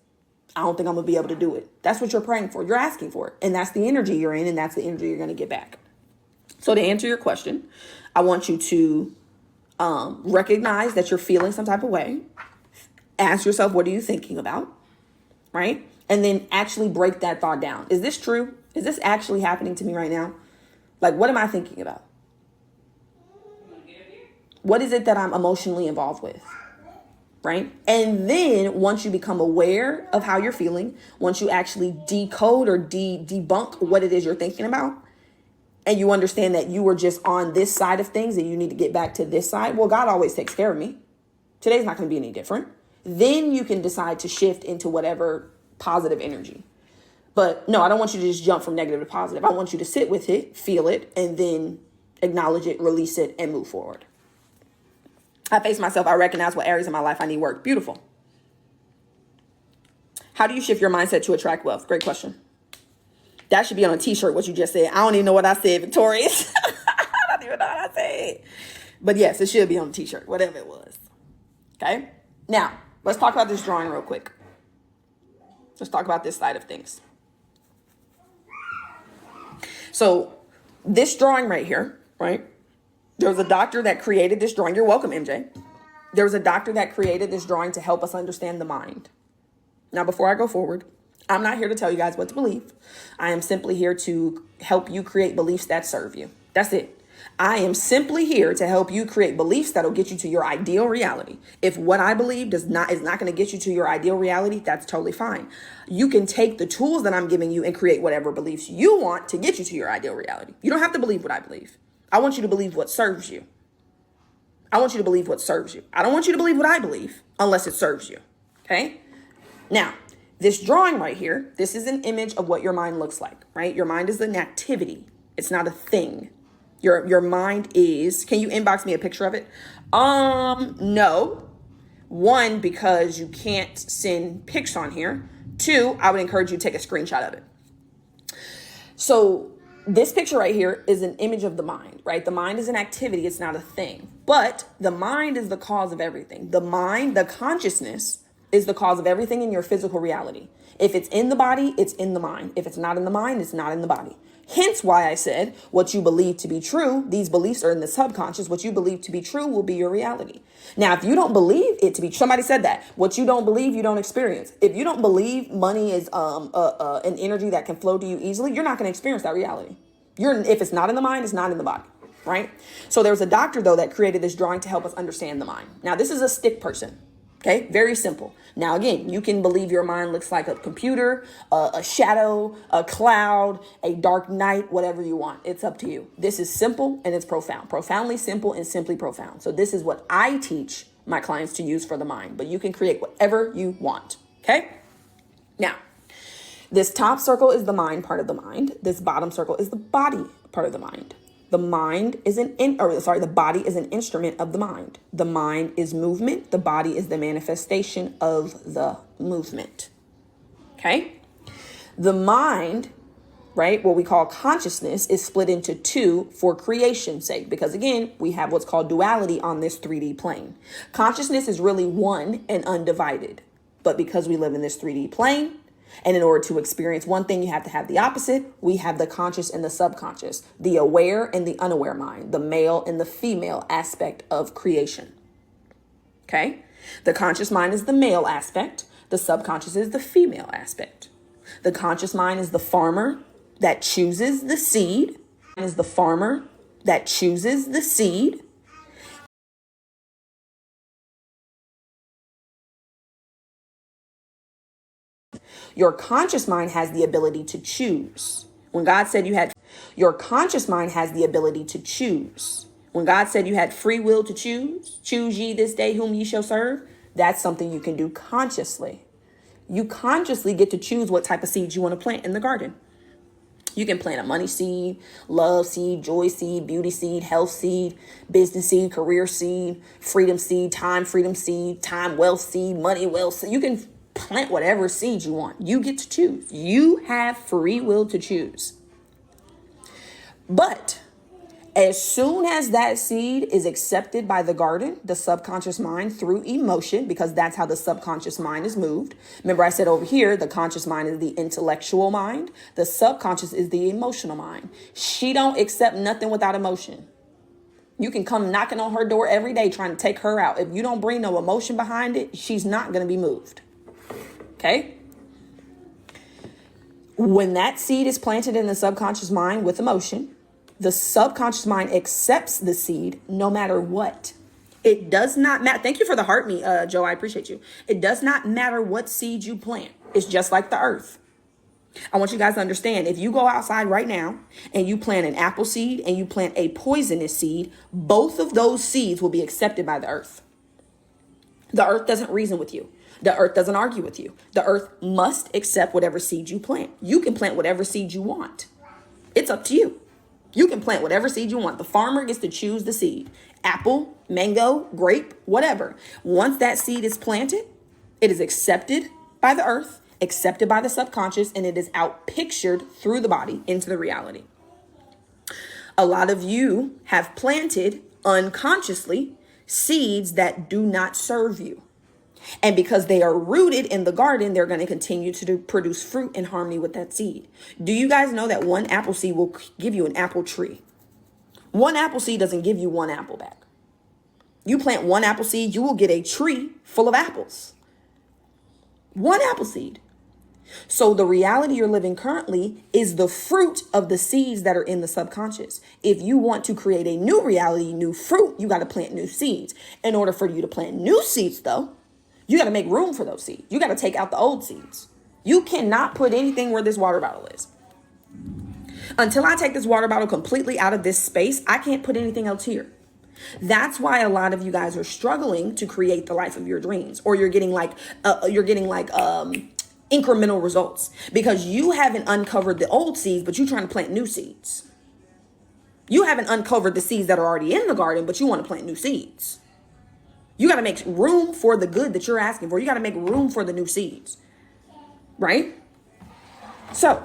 I don't think I'm going to be able to do it. That's what you're praying for. You're asking for it. And that's the energy you're in. And that's the energy you're going to get back. So to answer your question, I want you to recognize that you're feeling some type of way. Ask yourself, what are you thinking about? Right? And then actually break that thought down. Is this true? Is this actually happening to me right now? Like, what am I thinking about? What is it that I'm emotionally involved with? Right? And then once you become aware of how you're feeling, once you actually decode or debunk what it is you're thinking about, and you understand that you were just on this side of things and you need to get back to this side. Well, God always takes care of me. Today's not going to be any different. Then you can decide to shift into whatever positive energy. But no, I don't want you to just jump from negative to positive. I want you to sit with it, feel it, and then acknowledge it, release it, and move forward. I face myself. I recognize what areas in my life I need work. Beautiful. How do you shift your mindset to attract wealth? Great question. That should be on a t-shirt, what you just said. I don't even know what I said, Victorious. I don't even know what I said. But yes, it should be on a t-shirt, whatever it was. Okay? Now, let's talk about this drawing real quick. Let's talk about this side of things. So this drawing right here, right? There was a doctor that created this drawing. You're welcome, MJ. There was a doctor that created this drawing to help us understand the mind. Now, before I go forward, I'm not here to tell you guys what to believe. I am simply here to help you create beliefs that serve you. That's it. I am simply here to help you create beliefs that'll get you to your ideal reality. If what I believe is not going to get you to your ideal reality, that's totally fine. You can take the tools that I'm giving you and create whatever beliefs you want to get you to your ideal reality. You don't have to believe what I believe. I want you to believe what serves you. I want you to believe what serves you. I don't want you to believe what I believe unless it serves you. Okay? Now, this drawing right here, this is an image of what your mind looks like, right? Your mind is an activity. It's not a thing. Your mind is, can you inbox me a picture of it? No. One, because you can't send pics on here. Two, I would encourage you to take a screenshot of it. So this picture right here is an image of the mind, right? The mind is an activity. It's not a thing, but the mind is the cause of everything. The mind, the consciousness is the cause of everything in your physical reality. If it's in the body, it's in the mind. If it's not in the mind, it's not in the body. Hence why I said what you believe to be true, these beliefs are in the subconscious. What you believe to be true will be your reality. Now, if you don't believe it to be, somebody said that, what you don't believe, you don't experience. If you don't believe money is an energy that can flow to you easily, you're not going to experience that reality. If it's not in the mind, it's not in the body, right? So there was a doctor, though, that created this drawing to help us understand the mind. Now, this is a stick person. Okay, very simple. Now, again, you can believe your mind looks like a computer, a shadow, a cloud, a dark night, whatever you want. It's up to you. This is simple and it's profound, profoundly simple and simply profound. So this is what I teach my clients to use for the mind, but you can create whatever you want. Okay. Now, this top circle is the mind part of the mind. This bottom circle is the body part of the mind. The mind is the body is an instrument of the mind. The mind is movement. The body is the manifestation of the movement. Okay. The mind, right, what we call consciousness, is split into two for creation's sake, because again, we have what's called duality on this 3D plane. Consciousness is really one and undivided, but because we live in this 3D plane, and in order to experience one thing, you have to have the opposite. We have the conscious and the subconscious, the aware and the unaware mind, the male and the female aspect of creation. Okay. The conscious mind is the male aspect. The subconscious is the female aspect. The conscious mind is the farmer that chooses the seed. Is the farmer that chooses the seed. Your conscious mind has the ability to choose. When God said your conscious mind has the ability to choose. When God said you had free will to choose ye this day whom ye shall serve, that's something you can do consciously. You consciously get to choose what type of seeds you want to plant in the garden. You can plant a money seed, love seed, joy seed, beauty seed, health seed, business seed, career seed, freedom seed, time, wealth seed, money, wealth seed. You can plant whatever seeds you want. You get to choose. You have free will to choose. But as soon as that seed is accepted by the garden, the subconscious mind through emotion, because that's how the subconscious mind is moved. Remember I said over here, the conscious mind is the intellectual mind. The subconscious is the emotional mind. She don't accept nothing without emotion. You can come knocking on her door every day trying to take her out. If you don't bring no emotion behind it, she's not going to be moved. Okay. When that seed is planted in the subconscious mind with emotion, the subconscious mind accepts the seed no matter what. It does not matter. Thank you for the heart, Joe. I appreciate you. It does not matter what seed you plant. It's just like the earth. I want you guys to understand, if you go outside right now and you plant an apple seed and you plant a poisonous seed, both of those seeds will be accepted by the earth. The earth doesn't reason with you. The earth doesn't argue with you. The earth must accept whatever seed you plant. You can plant whatever seed you want. It's up to you. You can plant whatever seed you want. The farmer gets to choose the seed. Apple, mango, grape, whatever. Once that seed is planted, it is accepted by the earth, accepted by the subconscious, and it is out pictured through the body into the reality. A lot of you have planted unconsciously seeds that do not serve you. And because they are rooted in the garden, they're going to continue to produce fruit in harmony with that seed. Do you guys know that one apple seed will give you an apple tree? One apple seed doesn't give you one apple back. You plant one apple seed, you will get a tree full of apples. One apple seed. So the reality you're living currently is the fruit of the seeds that are in the subconscious. If you want to create a new reality, new fruit, you got to plant new seeds. In order for you to plant new seeds, though, you got to make room for those seeds. You got to take out the old seeds. You cannot put anything where this water bottle is. Until I take this water bottle completely out of this space, I can't put anything else here. That's why a lot of you guys are struggling to create the life of your dreams, or you're getting incremental results because you haven't uncovered the old seeds, but you're trying to plant new seeds. You haven't uncovered the seeds that are already in the garden, but you want to plant new seeds. You got to make room for the good that you're asking for. You got to make room for the new seeds, right? So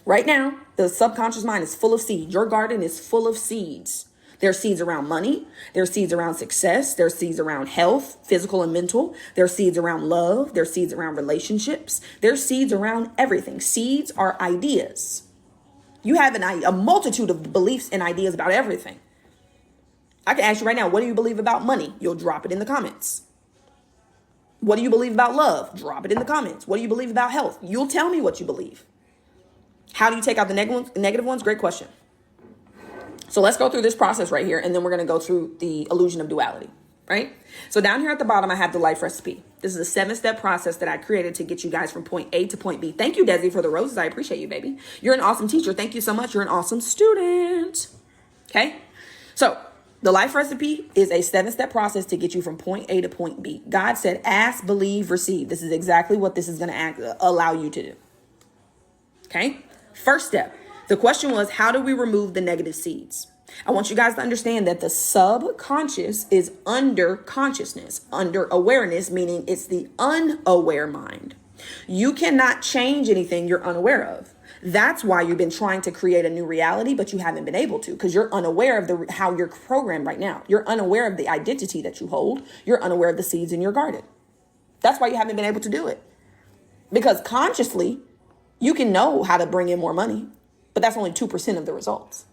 right now, the subconscious mind is full of seeds. Your garden is full of seeds. There's seeds around money. There's seeds around success. There's seeds around health, physical and mental. There's seeds around love. There's seeds around relationships. There's seeds around everything. Seeds are ideas. You have a multitude of beliefs and ideas about everything. I can ask you right now, what do you believe about money? You'll drop it in the comments. What do you believe about love? Drop it in the comments. What do you believe about health? You'll tell me what you believe. How do you take out the negative ones? Great question. So let's go through this process right here, and then we're going to go through the illusion of duality, right? So down here at the bottom, I have the life recipe. This is a 7-step process that I created to get you guys from point A to point B. Thank you, Desi, for the roses. I appreciate you, baby. You're an awesome teacher. Thank you so much. You're an awesome student. Okay? So the life recipe is a 7-step process to get you from point A to point B. God said, ask, believe, receive. This is exactly what this is going to allow you to do. Okay? First step. The question was, how do we remove the negative seeds? I want you guys to understand that the subconscious is under consciousness, under awareness, meaning it's the unaware mind. You cannot change anything you're unaware of. That's why you've been trying to create a new reality, but you haven't been able to, because you're unaware of how you're programmed right now. You're unaware of the identity that you hold. You're unaware of the seeds in your garden. That's why you haven't been able to do it. Because consciously, you can know how to bring in more money, but that's only 2% of the results.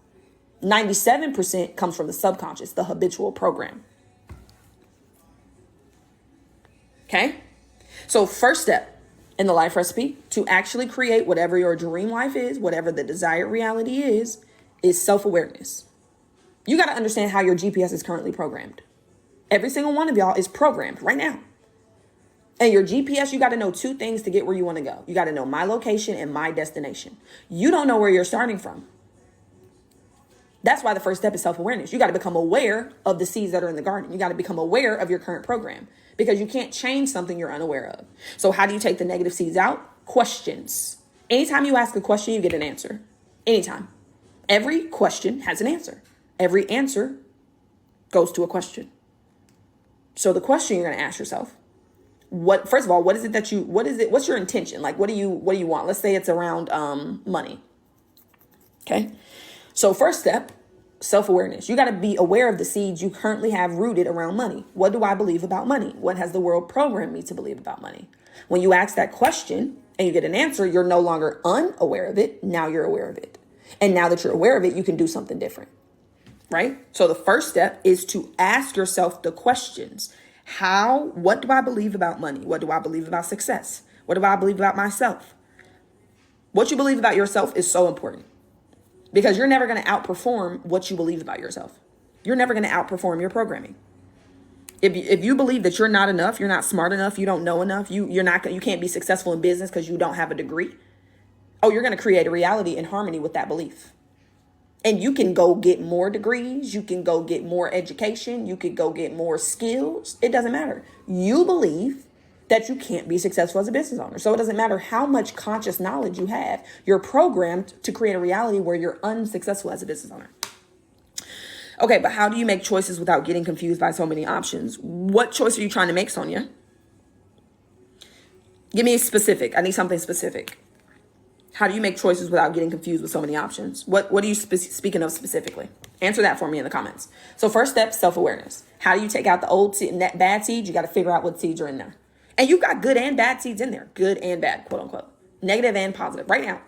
97% comes from the subconscious, the habitual program. Okay? So first step in the life recipe to actually create whatever your dream life is, whatever the desired reality is self-awareness. You got to understand how your GPS is currently programmed. Every single one of y'all is programmed right now. And your GPS, you got to know 2 things to get where you want to go. You got to know my location and my destination. You don't know where you're starting from. That's why the first step is self-awareness. You got to become aware of the seeds that are in the garden. You got to become aware of your current program because you can't change something you're unaware of. So how do you take the negative seeds out? Questions. Anytime you ask a question, you get an answer. Anytime. Every question has an answer. Every answer goes to a question. So the question you're going to ask yourself, first of all, what's your intention? Like, what do you want? Let's say it's around money. Okay. So first step, self-awareness. You got to be aware of the seeds you currently have rooted around money. What do I believe about money? What has the world programmed me to believe about money? When you ask that question and you get an answer, you're no longer unaware of it. Now you're aware of it. And now that you're aware of it, you can do something different, right? So the first step is to ask yourself the questions. What do I believe about money? What do I believe about success? What do I believe about myself? What you believe about yourself is so important because you're never going to outperform what you believe about yourself. You're never going to outperform your programming. If you believe that you're not enough, you're not smart enough, you don't know enough, you can't be successful in business because you don't have a degree. Oh, you're going to create a reality in harmony with that belief. And you can go get more degrees. You can go get more education. You could go get more skills. It doesn't matter. You believe that you can't be successful as a business owner. So it doesn't matter how much conscious knowledge you have. You're programmed to create a reality where you're unsuccessful as a business owner. Okay, but how do you make choices without getting confused by so many options? What choice are you trying to make, Sonia? Give me a specific. I need something specific. How do you make choices without getting confused with so many options? What are you speaking of specifically? Answer that for me in the comments. So first step, self-awareness. How do you take out the old bad seeds? You got to figure out what seeds are in there. And you've got good and bad seeds in there. Good and bad, quote unquote. Negative and positive right now.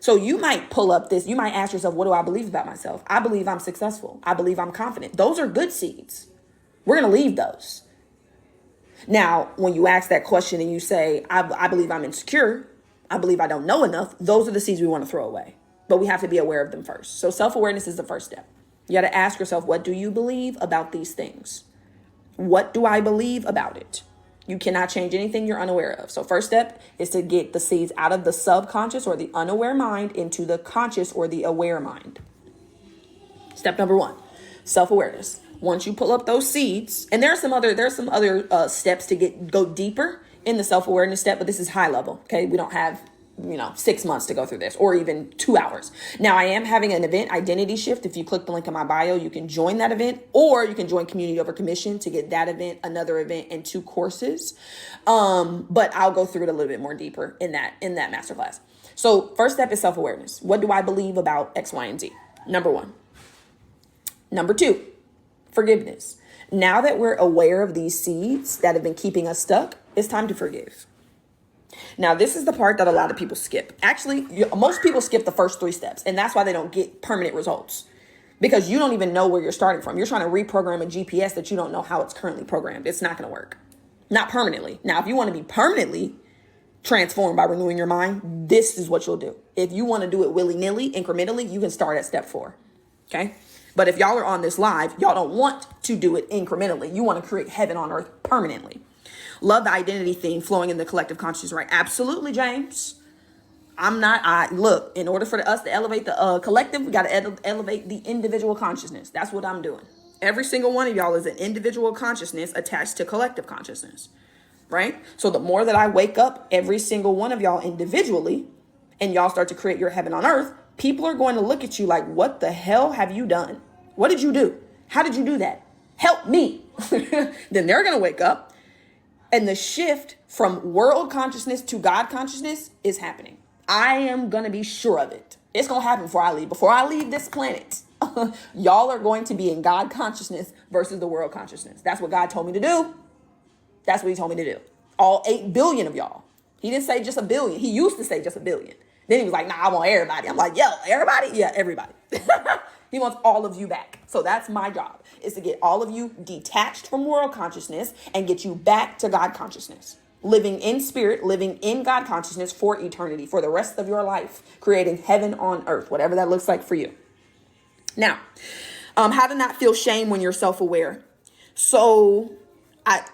So you might pull up this. You might ask yourself, what do I believe about myself? I believe I'm successful. I believe I'm confident. Those are good seeds. We're going to leave those. Now, when you ask that question and you say, I believe I'm insecure, I believe I don't know enough, those are the seeds we want to throw away. But we have to be aware of them first. So self-awareness is the first step. You got to ask yourself, what do you believe about these things? What do I believe about it? You cannot change anything you're unaware of. So first step is to get the seeds out of the subconscious or the unaware mind into the conscious or the aware mind. Step number 1, self-awareness. Once you pull up those seeds, and there's some other steps to go deeper in the self-awareness step, but this is high level. Okay, we don't have 6 months to go through this, or even 2 hours. Now, I am having an event, Identity Shift. If you click the link in my bio, you can join that event, or you can join Community Over Commission to get that event, another event, and 2 courses. But I'll go through it a little bit more deeper in that masterclass. So first step is self-awareness. What do I believe about X, Y, and Z? Number 1. Number 2, forgiveness. Now that we're aware of these seeds that have been keeping us stuck, it's time to forgive. Now, this is the part that a lot of people skip. Actually, most people skip the first 3 steps, and that's why they don't get permanent results, because you don't even know where you're starting from. You're trying to reprogram a GPS that you don't know how it's currently programmed. It's not going to work. Not permanently. Now, if you want to be permanently transformed by renewing your mind, this is what you'll do. If you want to do it willy-nilly, incrementally, you can start at step 4. Okay? But if y'all are on this live, y'all don't want to do it incrementally. You want to create heaven on earth permanently. Love the identity theme flowing in the collective consciousness, right? Absolutely, James. Look, in order for us to elevate the collective, we got to elevate the individual consciousness. That's what I'm doing. Every single one of y'all is an individual consciousness attached to collective consciousness, right? So the more that I wake up every single one of y'all individually, and y'all start to create your heaven on earth, people are going to look at you like, what the hell have you done? What did you do? How did you do that? Help me. Then they're going to wake up. And the shift from world consciousness to God consciousness is happening. I am going to be sure of it. It's going to happen before I leave. Before I leave this planet, y'all are going to be in God consciousness versus the world consciousness. That's what God told me to do. That's what he told me to do. All 8 billion of y'all. He didn't say just a billion. He used to say just a billion. Then he was like, nah, I want everybody. I'm like, yo, everybody? Yeah, everybody. He wants all of you back. So that's my job, is to get all of you detached from world consciousness and get you back to God consciousness. Living in spirit, living in God consciousness for eternity, for the rest of your life, creating heaven on earth, whatever that looks like for you. Now, how to not feel shame when you're self-aware. So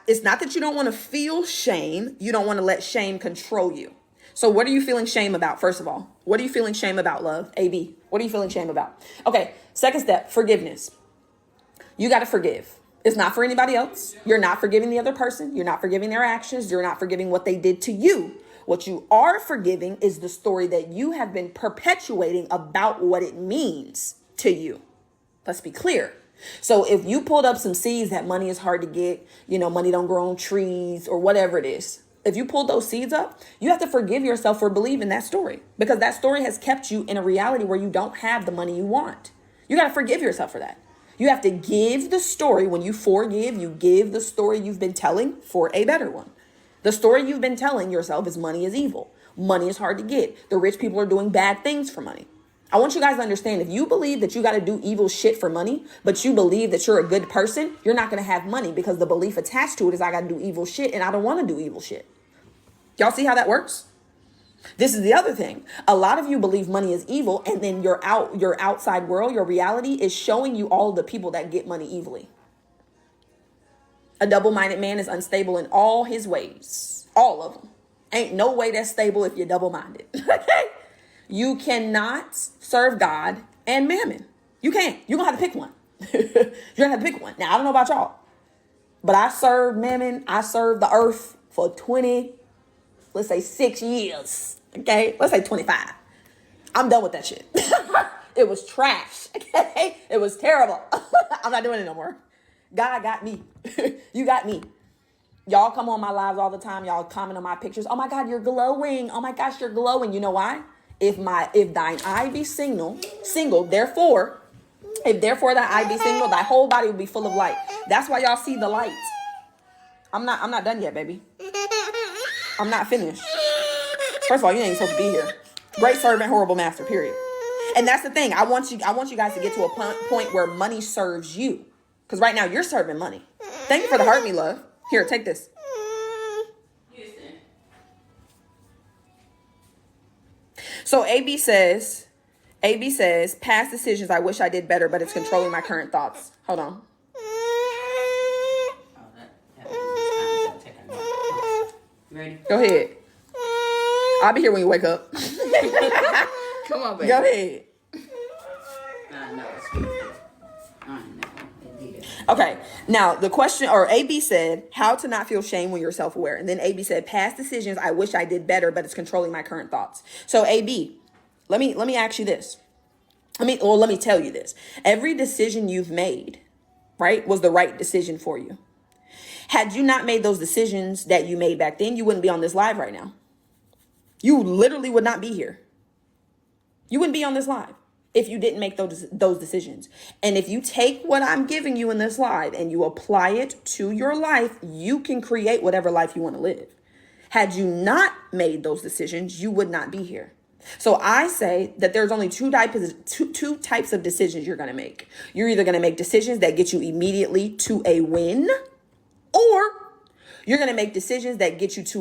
it's not that you don't want to feel shame. You don't want to let shame control you. So what are you feeling shame about? First of all, what are you feeling shame about, love? AB, what are you feeling shame about? Okay, second step, forgiveness. You got to forgive. It's not for anybody else. You're not forgiving the other person. You're not forgiving their actions. You're not forgiving what they did to you. What you are forgiving is the story that you have been perpetuating about what it means to you. Let's be clear. So if you pulled up some seeds that money is hard to get, money don't grow on trees or whatever it is. If you pull those seeds up, you have to forgive yourself for believing that story, because that story has kept you in a reality where you don't have the money you want. You got to forgive yourself for that. You have to give the story. When you forgive, you give the story you've been telling for a better one. The story you've been telling yourself is money is evil. Money is hard to get. The rich people are doing bad things for money. I want you guys to understand, if you believe that you got to do evil shit for money, but you believe that you're a good person, you're not going to have money, because the belief attached to it is I got to do evil shit and I don't want to do evil shit. Y'all see how that works? This is the other thing. A lot of you believe money is evil, and then your outside world, your reality is showing you all the people that get money evilly. A double-minded man is unstable in all his ways. All of them. Ain't no way that's stable if you're double-minded. Okay? You cannot serve God and mammon. You can't. You're going to have to pick one. You're going to have to pick one. Now, I don't know about y'all, but I served mammon. I served the earth for 6 years. Okay? Let's say 25. I'm done with that shit. It was trash. Okay? It was terrible. I'm not doing it no more. God got me. You got me. Y'all come on my lives all the time. Y'all comment on my pictures. Oh my God, you're glowing. Oh my gosh, you're glowing. You know why? If thine eye be single, therefore thy eye be single, thy whole body will be full of light. That's why y'all see the light. I'm not done yet, baby. I'm not finished. First of all, you ain't supposed to be here. Great servant, horrible master, period. And that's the thing. I want you guys to get to a point where money serves you. Because right now you're serving money. Thank you for the hurt me, love. Here, take this. So AB says, past decisions, I wish I did better, but it's controlling my current thoughts. Hold on. You ready? Go ahead. I'll be here when you wake up. Come on, baby. Go ahead. No, it's sweet. I know. Indeed. Okay. Now, the question, or AB said, how to not feel shame when you're self-aware. And then AB said, past decisions, I wish I did better, but it's controlling my current thoughts. So AB, let me ask you this. Let me tell you this. Every decision you've made, right, was the right decision for you. Had you not made those decisions that you made back then, you wouldn't be on this live right now. You literally would not be here. You wouldn't be on this live if you didn't make those decisions. And if you take what I'm giving you in this live and you apply it to your life, you can create whatever life you want to live. Had you not made those decisions, you would not be here. So I say that there's only two types of decisions you're going to make. You're either going to make decisions that get you immediately to a win, or you're going to make decisions that get you to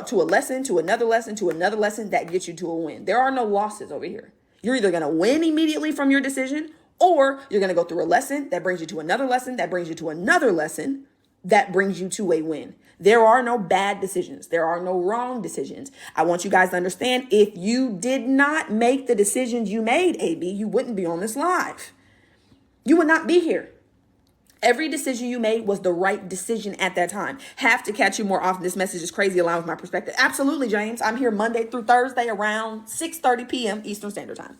to a lesson, to another lesson, to another lesson that gets you to a win. There are no losses over here. You're either going to win immediately from your decision, or you're going to go through a lesson that brings you to another lesson, that brings you to another lesson, that brings you to a win. There are no bad decisions. There are no wrong decisions. I want you guys to understand, if you did not make the decisions you made, AB, you wouldn't be on this live. You would not be here. Every decision you made was the right decision at that time. Have to catch you more often. This message is crazy aligned with my perspective. Absolutely, James. I'm here Monday through Thursday around 6:30 p.m. Eastern Standard Time.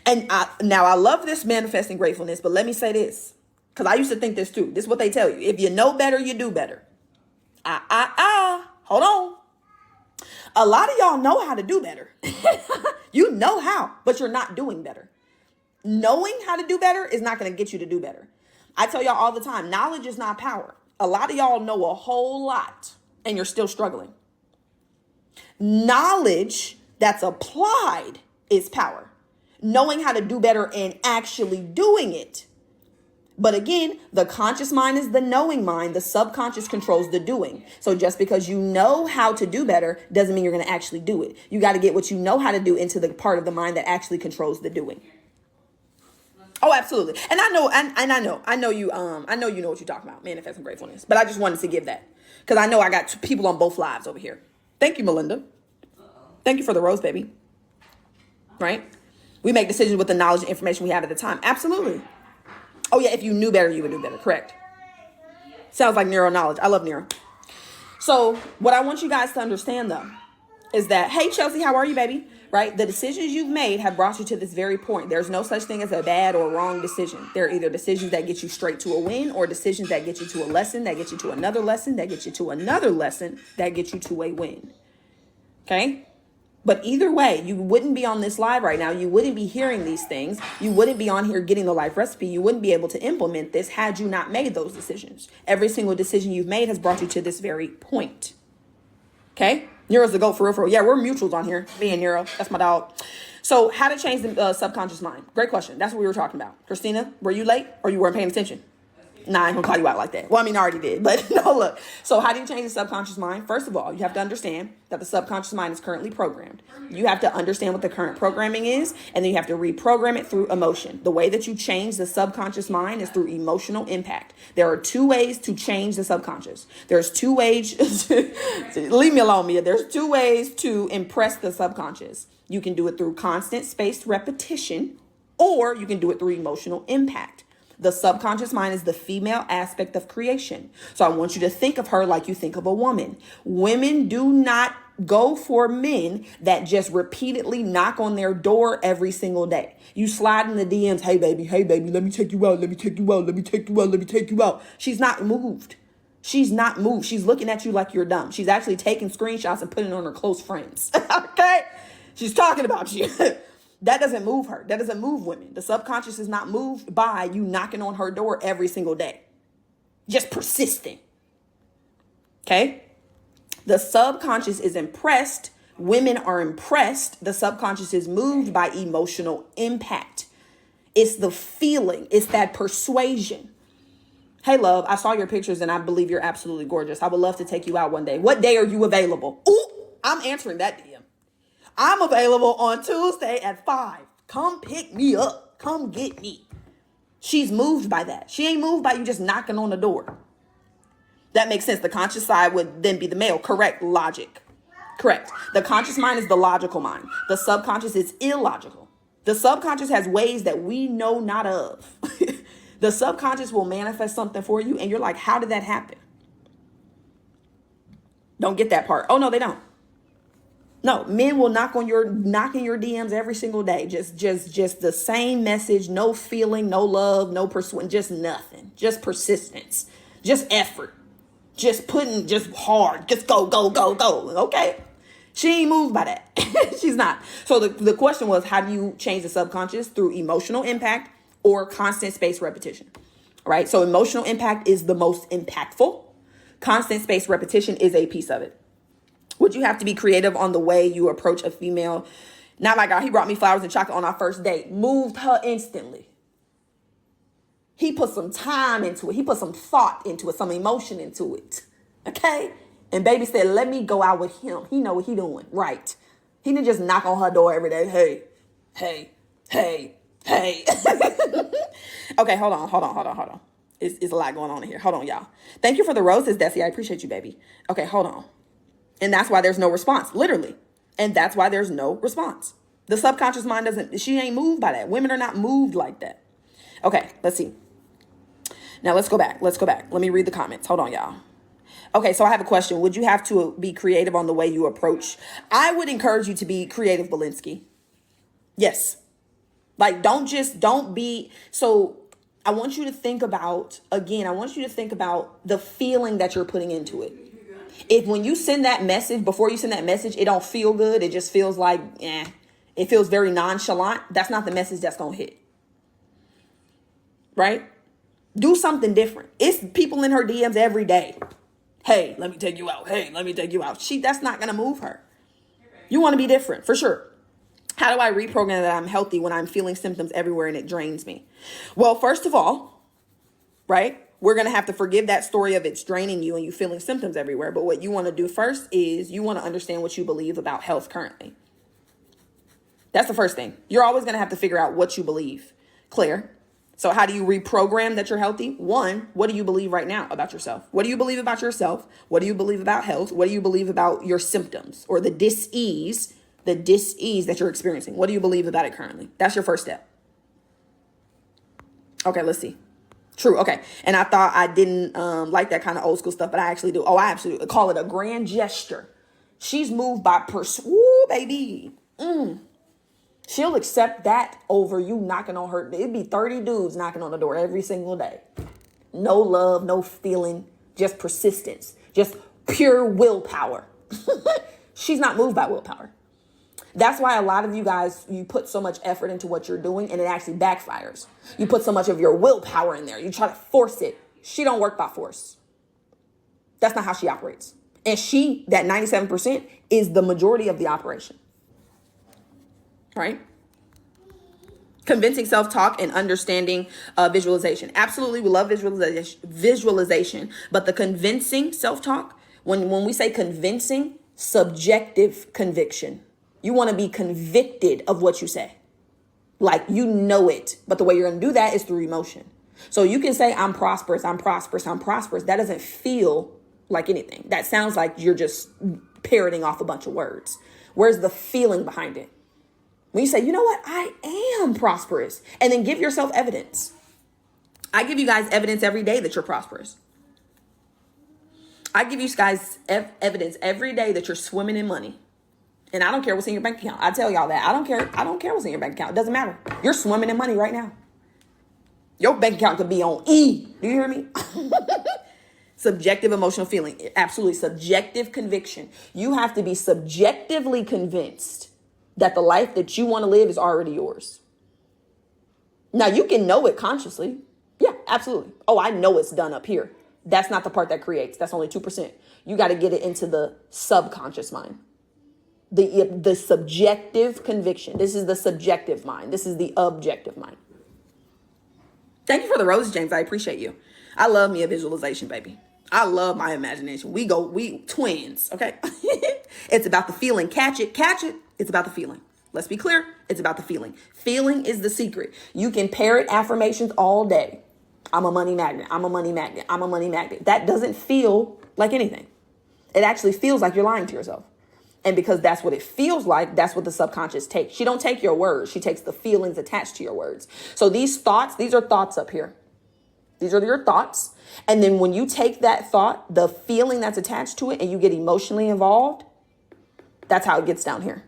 And now I love this manifesting gratefulness, but let me say this, because I used to think this too. This is what they tell you. If you know better, you do better. Hold on. A lot of y'all know how to do better. You know how, but you're not doing better. Knowing how to do better is not going to get you to do better. I tell y'all all the time, knowledge is not power. A lot of y'all know a whole lot and you're still struggling. Knowledge that's applied is power. Knowing how to do better and actually doing it. But again, the conscious mind is the knowing mind. The subconscious controls the doing. So just because you know how to do better doesn't mean you're going to actually do it. You got to get what you know how to do into the part of the mind that actually controls the doing. Oh, absolutely. And I know you know what you're talking about, manifesting gratefulness. But I just wanted to give that, because I know I got people on both lives over here. Thank you, Melinda. Thank you for the rose, baby. Right? We make decisions with the knowledge and information we have at the time. Absolutely. Oh yeah, if you knew better, you would do better. Correct. Sounds like neuro knowledge. I love neuro. So what I want you guys to understand, though, is that, hey, Chelsea, how are you, baby? Right? The decisions you've made have brought you to this very point. There's no such thing as a bad or wrong decision. There are either decisions that get you straight to a win, or decisions that get you to a lesson, that get you to another lesson, that get you to another lesson, that get you to a win. Okay? But either way, you wouldn't be on this live right now. You wouldn't be hearing these things. You wouldn't be on here getting the life recipe. You wouldn't be able to implement this had you not made those decisions. Every single decision you've made has brought you to this very point. Okay? Neuro's the GOAT, for real, for real. Yeah, we're mutuals on here. Me and Neuro. That's my dog. So how to change the subconscious mind? Great question. That's what we were talking about. Christina, were you late or you weren't paying attention? Nah, I ain't gonna call you out like that. Well, I mean, I already did, but no, look. So how do you change the subconscious mind? First of all, you have to understand that the subconscious mind is currently programmed. You have to understand what the current programming is, and then you have to reprogram it through emotion. The way that you change the subconscious mind is through emotional impact. There are two ways to change the subconscious. There's two ways, leave me alone, Mia. There's two ways to impress the subconscious. You can do it through constant spaced repetition, or you can do it through emotional impact. The subconscious mind is the female aspect of creation. So I want you to think of her like you think of a woman. Women do not go for men that just repeatedly knock on their door every single day. You slide in the DMs, hey baby, let me take you out, let me take you out, let me take you out, let me take you out. She's not moved. She's not moved. She's looking at you like you're dumb. She's actually taking screenshots and putting it on her close friends. Okay? She's talking about you. That doesn't move her. That doesn't move women. The subconscious is not moved by you knocking on her door every single day. Just persisting. Okay? The subconscious is impressed. Women are impressed. The subconscious is moved by emotional impact. It's the feeling. It's that persuasion. Hey, love, I saw your pictures and I believe you're absolutely gorgeous. I would love to take you out one day. What day are you available? Ooh, I'm answering that DM. I'm available on Tuesday at 5. Come pick me up. Come get me. She's moved by that. She ain't moved by you just knocking on the door. That makes sense. The conscious side would then be the male. Correct. Logic. Correct. The conscious mind is the logical mind. The subconscious is illogical. The subconscious has ways that we know not of. The subconscious will manifest something for you and you're like, how did that happen? Don't get that part. Oh, no, they don't. No, men will knock in your DMs every single day. Just the same message, no feeling, no love, no persuasion, just nothing. Just persistence, just effort, just hard, just go. Okay. She ain't moved by that. She's not. So the question was, how do you change the subconscious? Through emotional impact or constant spaced repetition, right? So emotional impact is the most impactful. Constant spaced repetition is a piece of it. Would you have to be creative on the way you approach a female? Not like, he brought me flowers and chocolate on our first date. Moved her instantly. He put some time into it. He put some thought into it, some emotion into it. Okay? And baby said, let me go out with him. He know what he doing. Right. He didn't just knock on her door every day. Hey. Okay, hold on. It's a lot going on in here. Hold on, y'all. Thank you for the roses, Desi. I appreciate you, baby. Okay, hold on. And that's why there's no response, literally. And that's why there's no response. The subconscious mind she ain't moved by that. Women are not moved like that. Okay, let's see. Now let's go back. Let me read the comments. Hold on, y'all. Okay, so I have a question. Would you have to be creative on the way you approach? I would encourage you to be creative, Belinsky. Yes. Like, don't be. So I want you to think about the feeling that you're putting into it. If when you send that message, before you send that message, it don't feel good. It just feels like, it feels very nonchalant. That's not the message that's going to hit. Right? Do something different. It's people in her DMs every day. Hey, let me take you out. Hey, let me take you out. That's not going to move her. You want to be different, for sure. How do I reprogram that I'm healthy when I'm feeling symptoms everywhere and it drains me? Well, first of all, right, we're going to have to forgive that story of it's draining you and you feeling symptoms everywhere. But what you want to do first is you want to understand what you believe about health currently. That's the first thing. You're always going to have to figure out what you believe. Clear? So how do you reprogram that you're healthy? One, what do you believe right now about yourself? What do you believe about yourself? What do you believe about health? What do you believe about your symptoms or the dis-ease that you're experiencing? What do you believe about it currently? That's your first step. Okay, let's see. True. Okay. And I thought I didn't like that kind of old school stuff, but I actually do. Oh, I absolutely call it a grand gesture. She's moved by Ooh, baby. She'll accept that over you knocking on her. It'd be 30 dudes knocking on the door every single day. No love, no feeling, just persistence, just pure willpower. She's not moved by willpower. That's why a lot of you guys, you put so much effort into what you're doing and it actually backfires. You put so much of your willpower in there. You try to force it. She don't work by force. That's not how she operates. And that 97% is the majority of the operation. Right? Convincing self-talk and understanding visualization. Absolutely, we love visualization. But the convincing self-talk, when we say convincing, subjective conviction. You want to be convicted of what you say. Like, you know it. But the way you're going to do that is through emotion. So you can say, I'm prosperous, I'm prosperous, I'm prosperous. That doesn't feel like anything. That sounds like you're just parroting off a bunch of words. Where's the feeling behind it? When you say, you know what, I am prosperous. And then give yourself evidence. I give you guys evidence every day that you're prosperous. I give you guys evidence every day that you're swimming in money. And I don't care what's in your bank account. I tell y'all that. I don't care what's in your bank account. It doesn't matter. You're swimming in money right now. Your bank account could be on E. Do you hear me? Subjective emotional feeling. Absolutely. Subjective conviction. You have to be subjectively convinced that the life that you want to live is already yours. Now, you can know it consciously. Yeah, absolutely. Oh, I know it's done up here. That's not the part that creates. That's only 2%. You got to get it into the subconscious mind. The subjective conviction. This is the subjective mind. This is the objective mind. Thank you for the rose, James. I appreciate you. I love me a visualization, baby. I love my imagination. We twins, okay? It's about the feeling. Catch it. It's about the feeling. Let's be clear. It's about the feeling. Feeling is the secret. You can parrot affirmations all day. I'm a money magnet. I'm a money magnet. I'm a money magnet. That doesn't feel like anything. It actually feels like you're lying to yourself. And because that's what it feels like, that's what the subconscious takes. She don't take your words. She takes the feelings attached to your words. So these are thoughts up here. These are your thoughts. And then when you take that thought, the feeling that's attached to it, and you get emotionally involved, that's how it gets down here.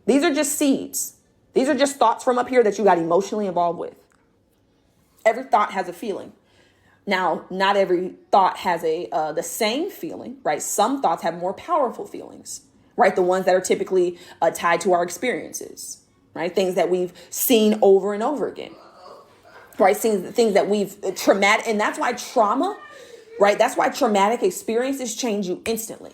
These are just seeds. These are just thoughts from up here that you got emotionally involved with. Every thought has a feeling. Now, not every thought has the same feeling, right? Some thoughts have more powerful feelings, right? The ones that are typically tied to our experiences, right? Things that we've seen over and over again, right? Things that we've traumatic. And that's why trauma, right? That's why traumatic experiences change you instantly.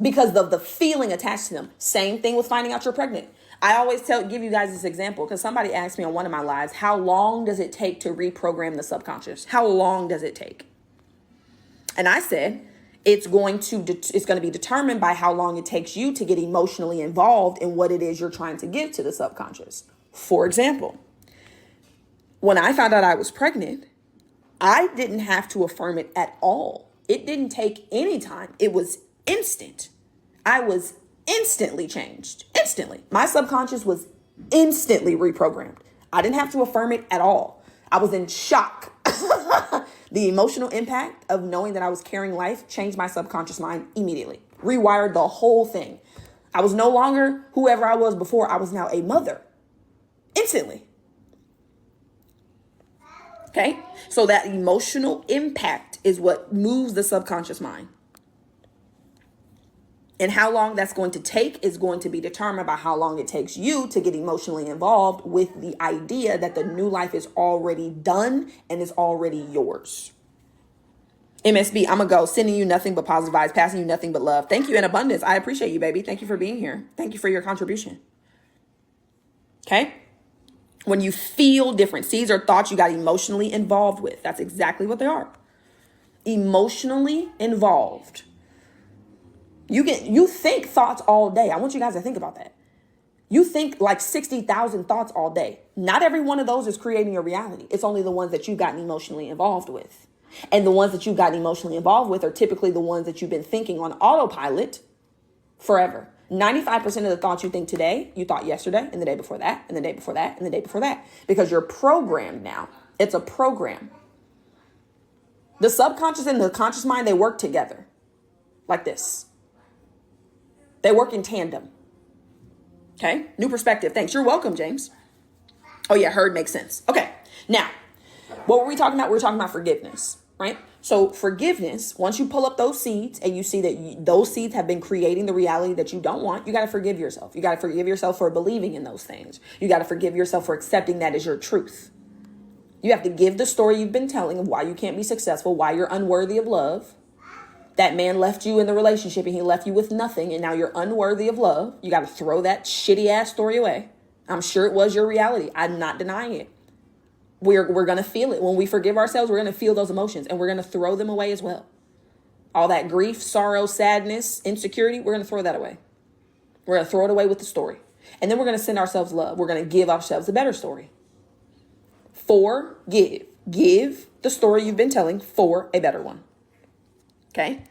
Because of the feeling attached to them. Same thing with finding out you're pregnant. I always give you guys this example because somebody asked me on one of my lives, how long does it take to reprogram the subconscious? How long does it take? And I said, it's going to be determined by how long it takes you to get emotionally involved in what it is you're trying to give to the subconscious. For example, when I found out I was pregnant, I didn't have to affirm it at all. It didn't take any time. It was instant. I was instantly changed. Instantly. My subconscious was instantly reprogrammed. I didn't have to affirm it at all. I was in shock. The emotional impact of knowing that I was carrying life changed my subconscious mind immediately. Rewired the whole thing. I was no longer whoever I was before. I was now a mother. Instantly. Okay? So that emotional impact is what moves the subconscious mind. And how long that's going to take is going to be determined by how long it takes you to get emotionally involved with the idea that the new life is already done and is already yours. MSB, I'm going to go. Sending you nothing but positive vibes, passing you nothing but love. Thank you in abundance. I appreciate you, baby. Thank you for being here. Thank you for your contribution. Okay? When you feel different, seeds or thoughts you got emotionally involved with. That's exactly what they are. Emotionally involved. You think thoughts all day. I want you guys to think about that. You think like 60,000 thoughts all day. Not every one of those is creating your reality. It's only the ones that you've gotten emotionally involved with. And the ones that you've gotten emotionally involved with are typically the ones that you've been thinking on autopilot forever. 95% of the thoughts you think today, you thought yesterday and the day before that and the day before that and the day before that. Because you're programmed now. It's a program. The subconscious and the conscious mind, they work together like this. They work in tandem. Okay. New perspective. Thanks. You're welcome, James. Oh yeah. Heard makes sense. Okay. Now, what were we talking about? We were talking about forgiveness, right? So forgiveness, once you pull up those seeds and you see that those seeds have been creating the reality that you don't want, you got to forgive yourself. You got to forgive yourself for believing in those things. You got to forgive yourself for accepting that as your truth. You have to give the story you've been telling of why you can't be successful, why you're unworthy of love. That man left you in the relationship and he left you with nothing and now you're unworthy of love. You got to throw that shitty ass story away. I'm sure it was your reality. I'm not denying it. We're going to feel it. When we forgive ourselves, we're going to feel those emotions and we're going to throw them away as well. All that grief, sorrow, sadness, insecurity, we're going to throw that away. We're going to throw it away with the story. And then we're going to send ourselves love. We're going to give ourselves a better story. Forgive. Give the story you've been telling for a better one. Okay.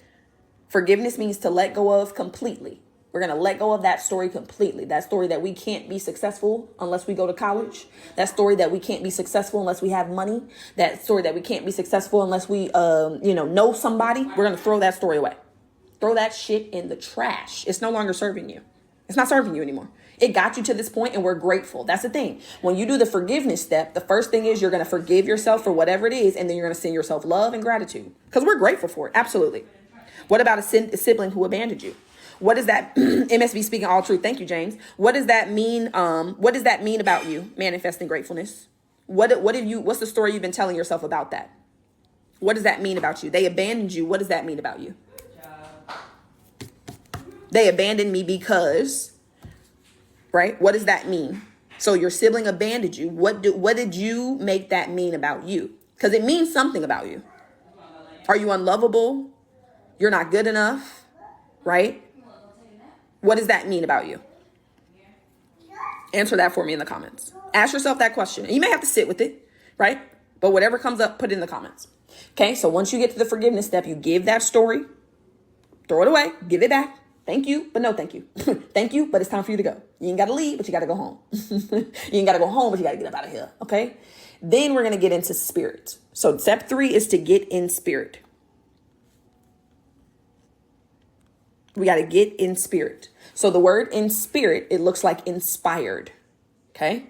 Forgiveness means to let go of completely. We're going to let go of that story completely. That story that we can't be successful unless we go to college. That story that we can't be successful unless we have money. That story that we can't be successful unless we, know somebody. We're going to throw that story away. Throw that shit in the trash. It's no longer serving you. It's not serving you anymore. It got you to this point and we're grateful. That's the thing. When you do the forgiveness step, the first thing is you're going to forgive yourself for whatever it is. And then you're going to send yourself love and gratitude because we're grateful for it. Absolutely. What about a sibling who abandoned you? What does that MSB speaking all truth? Thank you, James. What does that mean? What does that mean about you? Manifesting gratefulness. What's the story you've been telling yourself about that? What does that mean about you? They abandoned you. What does that mean about you? They abandoned me because, right? What does that mean? So your sibling abandoned you. What did you make that mean about you? Because it means something about you. Are you unlovable? You're not good enough, right? What does that mean about you? Answer that for me in the comments. Ask yourself that question. And you may have to sit with it, right? But whatever comes up, put it in the comments. Okay, so once you get to the forgiveness step, you give that story, throw it away, give it back. Thank you, but no thank you. Thank you, but it's time for you to go. You ain't got to leave, but you got to go home. You ain't got to go home, but you got to get up out of here, okay? Then we're going to get into spirit. So step 3 is to get in spirit. We got to get in spirit. So the word in spirit, it looks like inspired. Okay.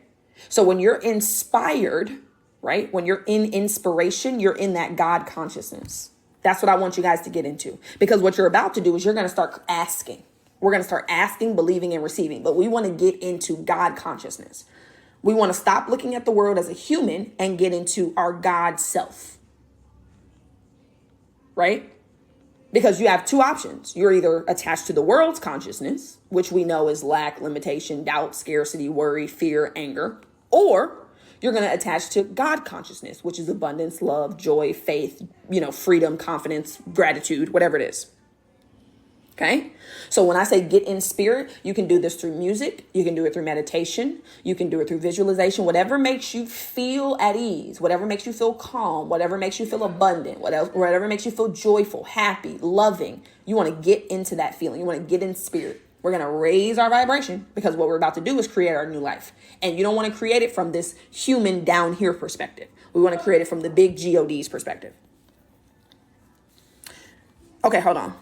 So when you're inspired, right? When you're in inspiration, you're in that God consciousness. That's what I want you guys to get into, because what you're about to do is you're going to start asking. We're going to start asking, believing, and receiving, but we want to get into God consciousness. We want to stop looking at the world as a human and get into our God self. Right? Because you have 2 options. You're either attached to the world's consciousness, which we know is lack, limitation, doubt, scarcity, worry, fear, anger, or you're going to attach to God consciousness, which is abundance, love, joy, faith, freedom, confidence, gratitude, whatever it is. Okay. So when I say get in spirit, you can do this through music. You can do it through meditation. You can do it through visualization, whatever makes you feel at ease, whatever makes you feel calm, whatever makes you feel abundant, whatever makes you feel joyful, happy, loving. You want to get into that feeling. You want to get in spirit. We're going to raise our vibration, because what we're about to do is create our new life. And you don't want to create it from this human down here perspective. We want to create it from the big God's perspective. Okay, hold on.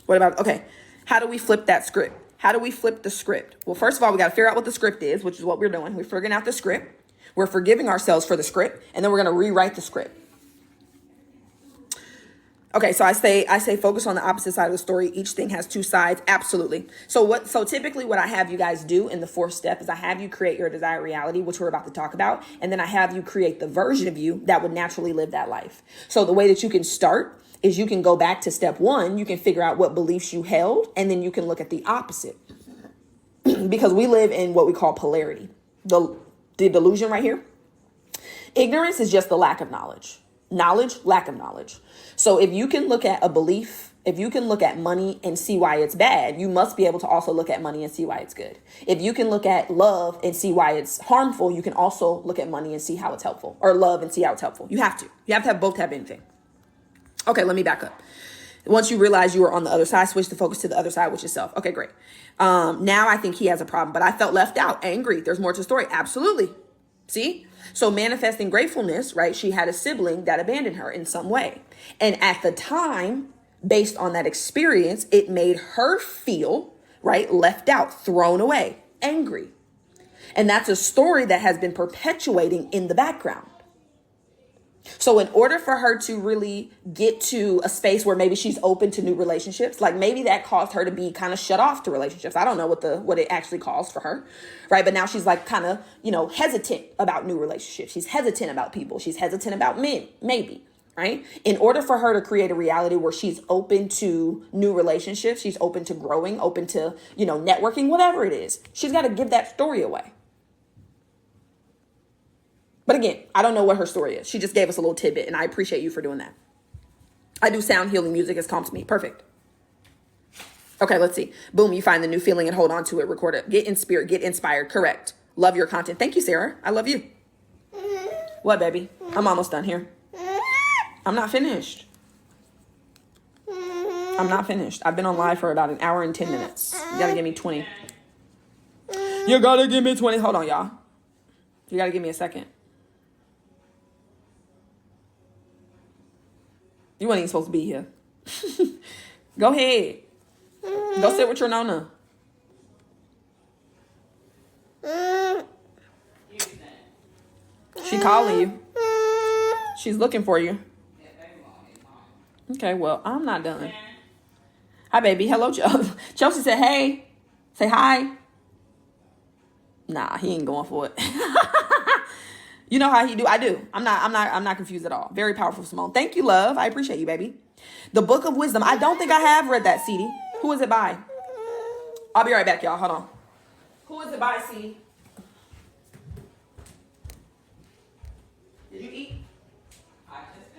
What about, okay, how do we flip that script? How do we flip the script? Well, first of all, we got to figure out what the script is, which is what we're doing. We're figuring out the script. We're forgiving ourselves for the script, and then we're going to rewrite the script. Okay, so I say focus on the opposite side of the story. Each thing has 2 sides. Absolutely. So typically what I have you guys do in the 4th step is I have you create your desired reality, which we're about to talk about. And then I have you create the version of you that would naturally live that life. So the way that you can start is you can go back to step 1. You can figure out what beliefs you held, and then you can look at the opposite. Because we live in what we call polarity. The delusion right here. Ignorance is just the lack of knowledge. Knowledge, lack of knowledge. So if you can look at a belief, if you can look at money and see why it's bad, you must be able to also look at money and see why it's good. If you can look at love and see why it's harmful, you can also look at money and see how it's helpful, or love and see how it's helpful. You have to have both, have anything. Okay, let me back up. Once you realize you were on the other side, switch the focus to the other side, which is self. Okay, great. Now I think he has a problem, but I felt left out, angry. There's more to the story. Absolutely. See? So manifesting gratefulness, right? She had a sibling that abandoned her in some way. And at the time, based on that experience, it made her feel, right, left out, thrown away, angry. And that's a story that has been perpetuating in the background. So in order for her to really get to a space where maybe she's open to new relationships, like maybe that caused her to be kind of shut off to relationships. I don't know what it actually caused for her, right? But now she's like kind of, hesitant about new relationships. She's hesitant about people. She's hesitant about men, maybe, right? In order for her to create a reality where she's open to new relationships, she's open to growing, open to, networking, whatever it is, she's got to give that story away. But again, I don't know what her story is. She just gave us a little tidbit, and I appreciate you for doing that. I do sound healing music. It's calm to me. Perfect. Okay, let's see. Boom, you find the new feeling and hold on to it. Record it. Get in spirit. Get inspired. Correct. Love your content. Thank you, Sarah. I love you. What, baby? I'm almost done here. I'm not finished. I'm not finished. I've been on live for about 1 hour and 10 minutes. You got to give me 20. You got to give me 20. Hold on, y'all. You got to give me a second. You weren't even supposed to be here. Go ahead. Go sit with your nonna. She calling you. She's looking for you. Okay, well, I'm not done. Hi, baby. Hello, Chelsea. Chelsea said, hey. Say hi. Nah, he ain't going for it. You know how he do. I do. I'm not confused at all. Very powerful, Simone. Thank you, love. I appreciate you, baby. The Book of Wisdom. I don't think I have read that, CD. Who is it by? I'll be right back, y'all. Hold on. Who is it by, CD? Did you eat? I just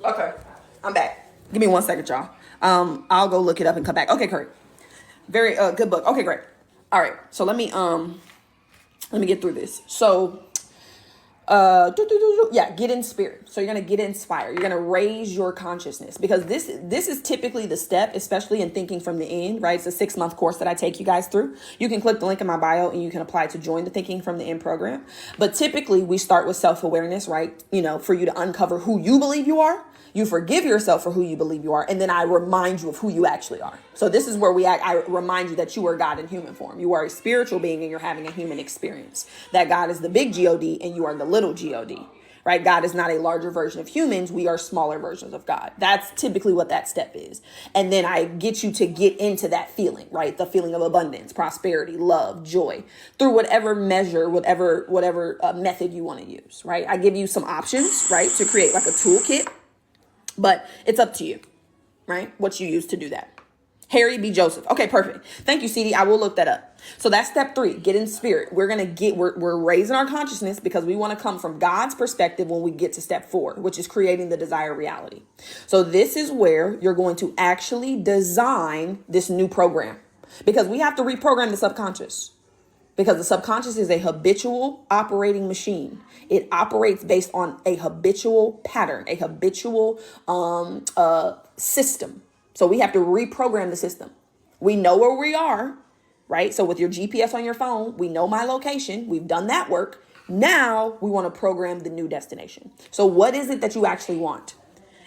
Okay, I'm back. Give me 1 second, y'all. I'll go look it up and come back. Okay, great. Very good book. Okay, great. All right, so let me get through this. So get in spirit. So you're gonna get inspired. You're gonna raise your consciousness, because this is typically the step, especially in thinking from the end, right? It's a 6-month course that I take you guys through. You can click the link in my bio and you can apply to join the Thinking from the End program. But typically we start with self-awareness, right? For you to uncover who you believe you are. You forgive yourself for who you believe you are, and then I remind you of who you actually are. So this is where I remind you that you are God in human form. You are a spiritual being and you're having a human experience. That God is the big God and you are the little God, right? God is not a larger version of humans. We are smaller versions of God. That's typically what that step is. And then I get you to get into that feeling, right? The feeling of abundance, prosperity, love, joy, through whatever measure, whatever method you want to use, right? I give you some options, right, to create like a toolkit. But it's up to you, right? What you use to do that. Harry B. Joseph. Okay, perfect. Thank you, CD. I will look that up. So that's step 3. Get in spirit. We're raising our consciousness because we want to come from God's perspective when we get to step 4, which is creating the desired reality. So this is where you're going to actually design this new program, because we have to reprogram the subconscious. Because the subconscious is a habitual operating machine. It operates based on a habitual pattern, a habitual system. So we have to reprogram the system. We know where we are, right? So with your GPS on your phone, we know my location. We've done that work. Now we want to program the new destination. So what is it that you actually want?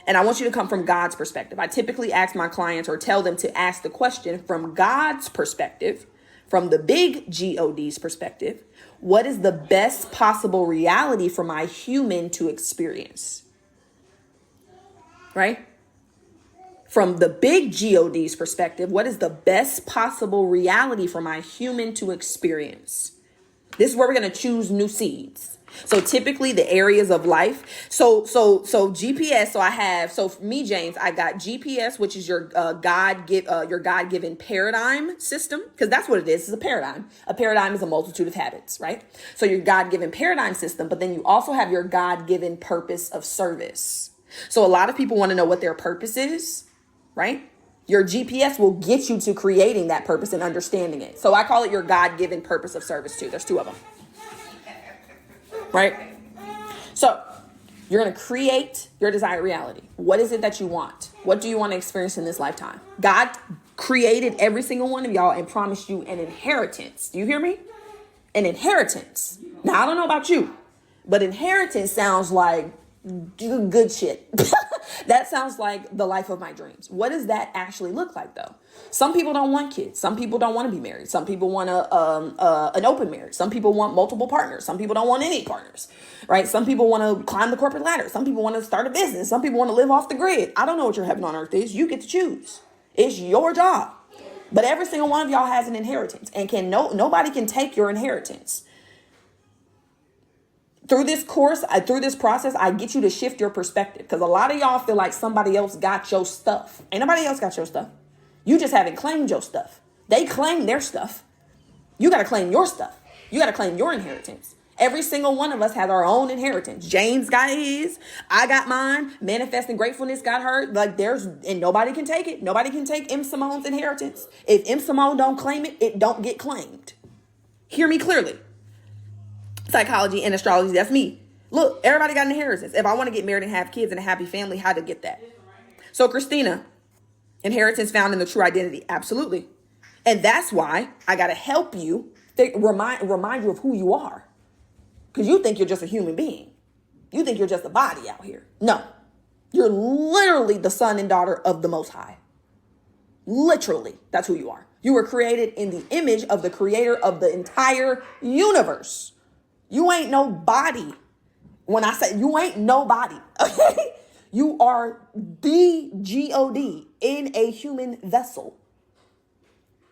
And I want you to come from God's perspective. I typically ask my clients, or tell them to ask the question from God's perspective. From the big God's perspective, what is the best possible reality for my human to experience? Right? From the big God's perspective, what is the best possible reality for my human to experience? This is where we're going to choose new seeds. So typically the areas of life. So GPS. So for me, James, I got GPS, which is your God-given paradigm system, because that's what it is. It's a paradigm. A paradigm is a multitude of habits, right? So your God-given paradigm system, but then you also have your God-given purpose of service. So a lot of people want to know what their purpose is, right? Your GPS will get you to creating that purpose and understanding it. So I call it your God-given purpose of service too. There's 2 of them. Right? So you're going to create your desired reality. What is it that you want? What do you want to experience in this lifetime? God created every single one of y'all and promised you an inheritance. Do you hear me? An inheritance. Now, I don't know about you, but inheritance sounds like good shit. That sounds like the life of my dreams. What does that actually look like, though? Some people don't want kids. Some people don't want to be married. Some people want an open marriage. Some people want multiple partners. Some people don't want any partners, right? Some people want to climb the corporate ladder. Some people want to start a business. Some people want to live off the grid. I don't know what your heaven on earth is. You get to choose. It's your job. But every single one of y'all has an inheritance, and nobody can take your inheritance. Through this course, through this process, I get you to shift your perspective, because a lot of y'all feel like somebody else got your stuff. Ain't nobody else got your stuff. You just haven't claimed your stuff. They claim their stuff. You got to claim your stuff. You got to claim your inheritance. Every single one of us has our own inheritance. James got his. I got mine. Manifesting Gratefulness got hers. And nobody can take it. Nobody can take M. Simone's inheritance. If M. Simone don't claim it, it don't get claimed. Hear me clearly. Psychology and astrology, that's me. Look, everybody got an inheritance. If I want to get married and have kids and a happy family, how to get that? So Christina, inheritance found in the true identity. Absolutely. And that's why I got to help you remind you of who you are. Because you think you're just a human being. You think you're just a body out here. No, you're literally the son and daughter of the Most High. Literally, that's who you are. You were created in the image of the creator of the entire universe. You ain't nobody. When I say you ain't nobody, okay? You are the God in a human vessel.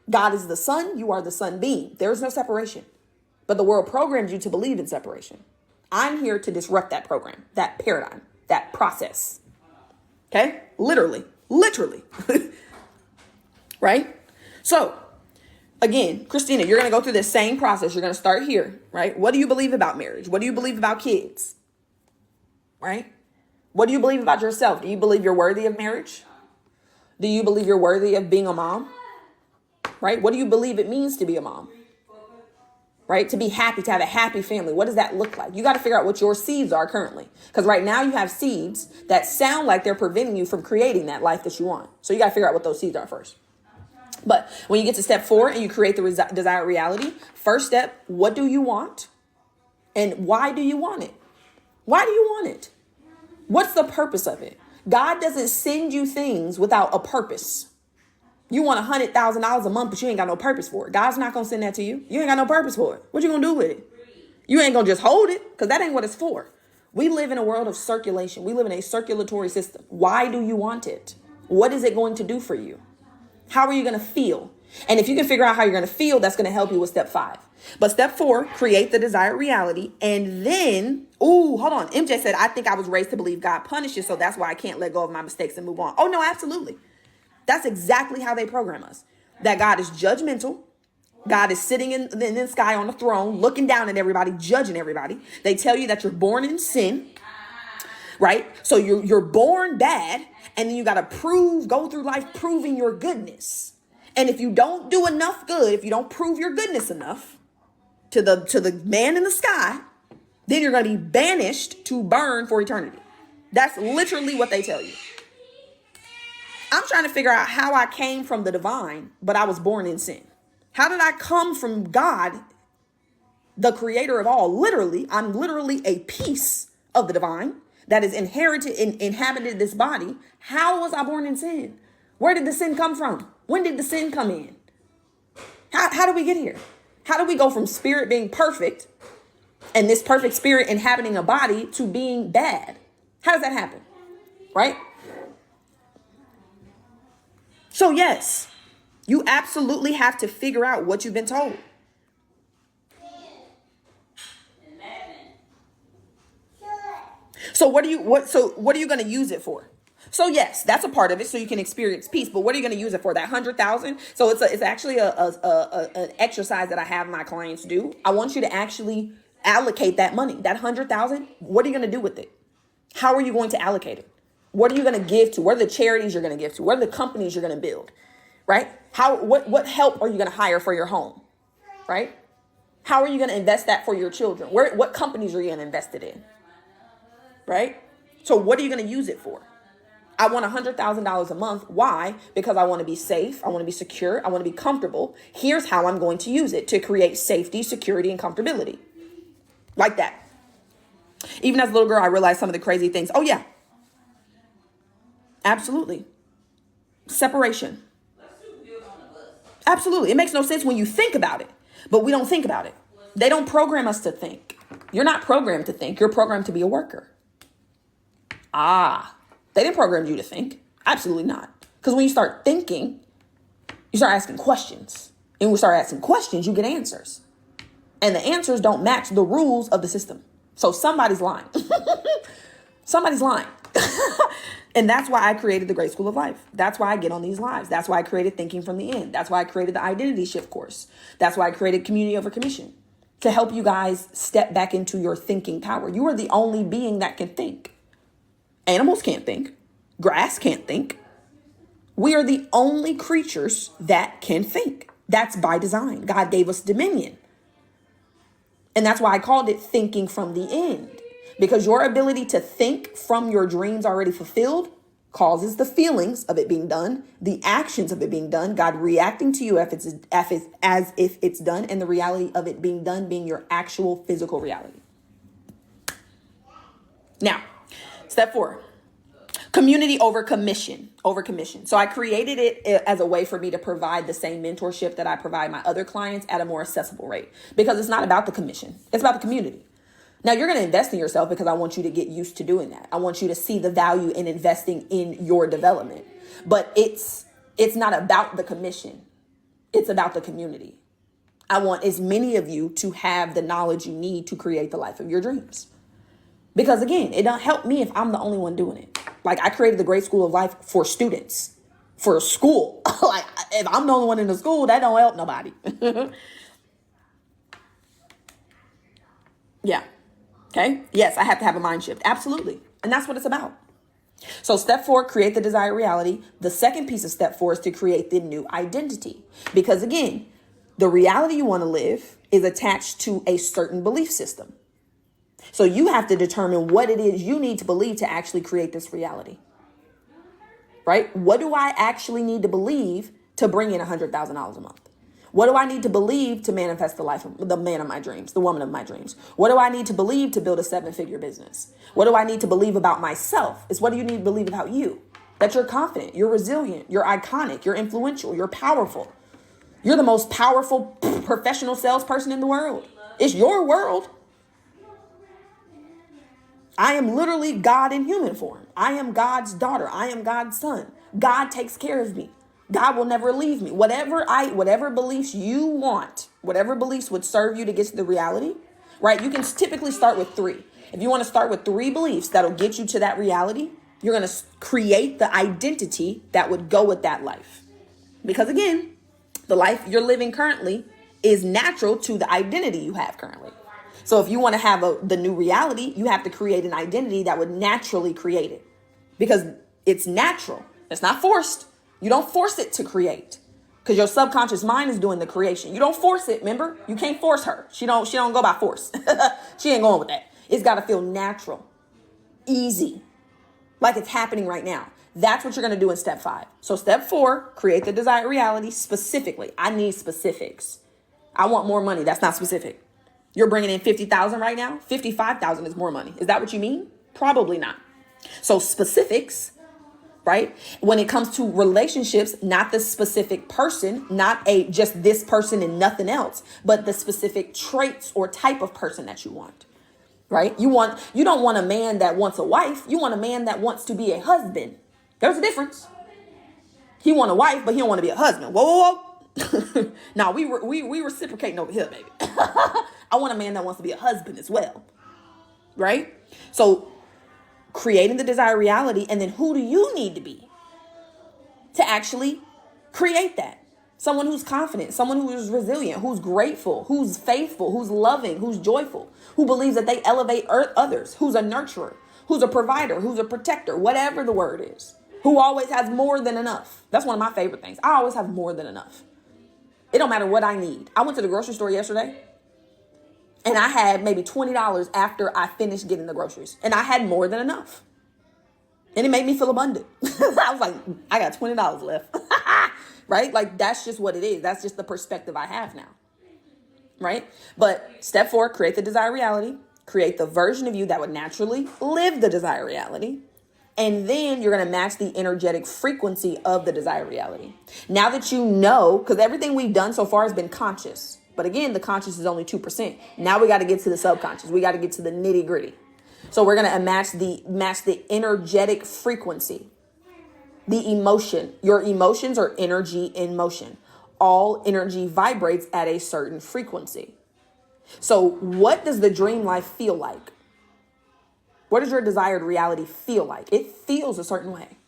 God is the sun. You are the sun being. There is no separation. But the world programmed you to believe in separation. I'm here to disrupt that program, that paradigm, that process. Okay? Literally. Right? So, again, Christina, you're going to go through this same process. You're going to start here, right? What do you believe about marriage? What do you believe about kids? Right? What do you believe about yourself? Do you believe you're worthy of marriage? Do you believe you're worthy of being a mom? Right? What do you believe it means to be a mom? Right? To be happy, to have a happy family. What does that look like? You got to figure out what your seeds are currently. Because right now you have seeds that sound like they're preventing you from creating that life that you want. So you got to figure out what those seeds are first. But when you get to step 4 and you create the desired reality, first step, what do you want? And why do you want it? Why do you want it? What's the purpose of it? God doesn't send you things without a purpose. You want $100,000 a month, but you ain't got no purpose for it. God's not going to send that to you. You ain't got no purpose for it. What you going to do with it? You ain't going to just hold it, because that ain't what it's for. We live in a world of circulation. We live in a circulatory system. Why do you want it? What is it going to do for you? How are you going to feel? And if you can figure out how you're going to feel, that's going to help you with step 5. But step 4, create the desired reality. And then, hold on. MJ said, I think I was raised to believe God punishes, so that's why I can't let go of my mistakes and move on. Oh, no, absolutely. That's exactly how they program us. That God is judgmental. God is sitting in the sky on the throne, looking down at everybody, judging everybody. They tell you that you're born in sin, right? So you're born bad, and then you got to go through life proving your goodness. And if you don't do enough good, if you don't prove your goodness enough to the man in the sky, then you're going to be banished to burn for eternity. That's literally what they tell you. I'm trying to figure out how I came from the divine, but I was born in sin. How did I come from God, the creator of all? Literally, I'm literally a piece of the divine that is inhabited this body. How was I born in sin? Where did the sin come from? When did the sin come in? How did we get here? How do we go from spirit being perfect and this perfect spirit inhabiting a body to being bad? How does that happen? Right? So yes, you absolutely have to figure out what you've been told. So what are you going to use it for? So yes, that's a part of it, so you can experience peace. But what are you going to use it for? That 100,000. So it's actually an exercise that I have my clients do. I want you to actually allocate that money, that 100,000. What are you going to do with it? How are you going to allocate it? What are you going to give to? What are the charities you're going to give to? What are the companies you're going to build? Right? What help are you going to hire for your home? Right? How are you going to invest that for your children? What companies are you going to invest it in? Right? So what are you going to use it for? I want $100,000 a month. Why? Because I want to be safe. I want to be secure. I want to be comfortable. Here's how I'm going to use it to create safety, security, and comfortability. Like that. Even as a little girl, I realized some of the crazy things. Oh, yeah. Absolutely. Separation. Absolutely. It makes no sense when you think about it, but we don't think about it. They don't program us to think. You're not programmed to think. You're programmed to be a worker. They didn't program you to think. Absolutely not. Because when you start thinking, you start asking questions. And when you start asking questions, you get answers. And the answers don't match the rules of the system. So somebody's lying. Somebody's lying. And that's why I created the Great School of Life. That's why I get on these lives. That's why I created Thinking from the End. That's why I created the Identity Shift course. That's why I created Community Over Commission, to help you guys step back into your thinking power. You are the only being that can think. Animals can't think. Grass can't think. We are the only creatures that can think. That's by design. God gave us dominion. And that's why I called it Thinking from the End. Because your ability to think from your dreams already fulfilled causes the feelings of it being done, the actions of it being done, God reacting to you as if it's done, and the reality of it being done being your actual physical reality. Now, step 4, community over commission. So I created it as a way for me to provide the same mentorship that I provide my other clients at a more accessible rate, because it's not about the commission. It's about the community. Now, you're going to invest in yourself because I want you to get used to doing that. I want you to see the value in investing in your development. But it's not about the commission. It's about the community. I want as many of you to have the knowledge you need to create the life of your dreams. Because again, it don't help me if I'm the only one doing it. Like, I created the Great School of Life for students, for a school. Like, if I'm the only one in the school, that don't help nobody. Yeah. Okay. Yes, I have to have a mind shift. Absolutely. And that's what it's about. So step 4, create the desired reality. The second piece of step 4 is to create the new identity. Because again, the reality you want to live is attached to a certain belief system. So you have to determine what it is you need to believe to actually create this reality. Right? What do I actually need to believe to bring in $100,000 a month? What do I need to believe to manifest the man of my dreams, the woman of my dreams? What do I need to believe to build a 7-figure business? What do I need to believe about myself? It's what do you need to believe about you? That you're confident, you're resilient, you're iconic, you're influential, you're powerful. You're the most powerful professional salesperson in the world. It's your world. I am literally God in human form. I am God's daughter. I am God's son. God takes care of me. God will never leave me. Whatever beliefs you want, whatever beliefs would serve you to get to the reality, right? You can typically start with 3. If you want to start with 3 beliefs that'll get you to that reality, you're going to create the identity that would go with that life. Because again, the life you're living currently is natural to the identity you have currently. So if you want to have the new reality, you have to create an identity that would naturally create it, because it's natural. It's not forced. You don't force it to create, because your subconscious mind is doing the creation. You don't force it. Remember, you can't force her. She don't go by force. She ain't going with that. It's got to feel natural, easy, like it's happening right now. That's what you're going to do in step 5. So step 4, create the desired reality specifically. I need specifics. I want more money. That's not specific. You're bringing in 50,000 right now. 55,000 is more money. Is that what you mean? Probably not. So specifics, right? When it comes to relationships, not the specific person, not just this person and nothing else, but the specific traits or type of person that you want, right? You don't want a man that wants a wife. You want a man that wants to be a husband. There's a difference. He want a wife, but he don't want to be a husband. Whoa, whoa, whoa. Now we reciprocating over here, baby. I want a man that wants to be a husband as well, right? So creating the desired reality, and then who do you need to be to actually create that? Someone who's confident, someone who is resilient, who's grateful, who's faithful, who's loving, who's joyful, who believes that they elevate others, who's a nurturer, who's a provider, who's a protector, whatever the word is, who always has more than enough. That's one of my favorite things. I always have more than enough. It don't matter what I need. I went to the grocery store yesterday, and I had maybe $20 after I finished getting the groceries. And I had more than enough. And it made me feel abundant. I was like, I got $20 left. Right? Like, that's just what it is. That's just the perspective I have now. Right? But step 4, create the desired reality. Create the version of you that would naturally live the desired reality. And then you're going to match the energetic frequency of the desired reality. Now that you know, because everything we've done so far has been conscious. But again, the conscious is only 2%. Now we got to get to the subconscious. We got to get to the nitty gritty. So we're going to match the energetic frequency, the emotion. Your emotions are energy in motion. All energy vibrates at a certain frequency. So what does the dream life feel like? What does your desired reality feel like? It feels a certain way.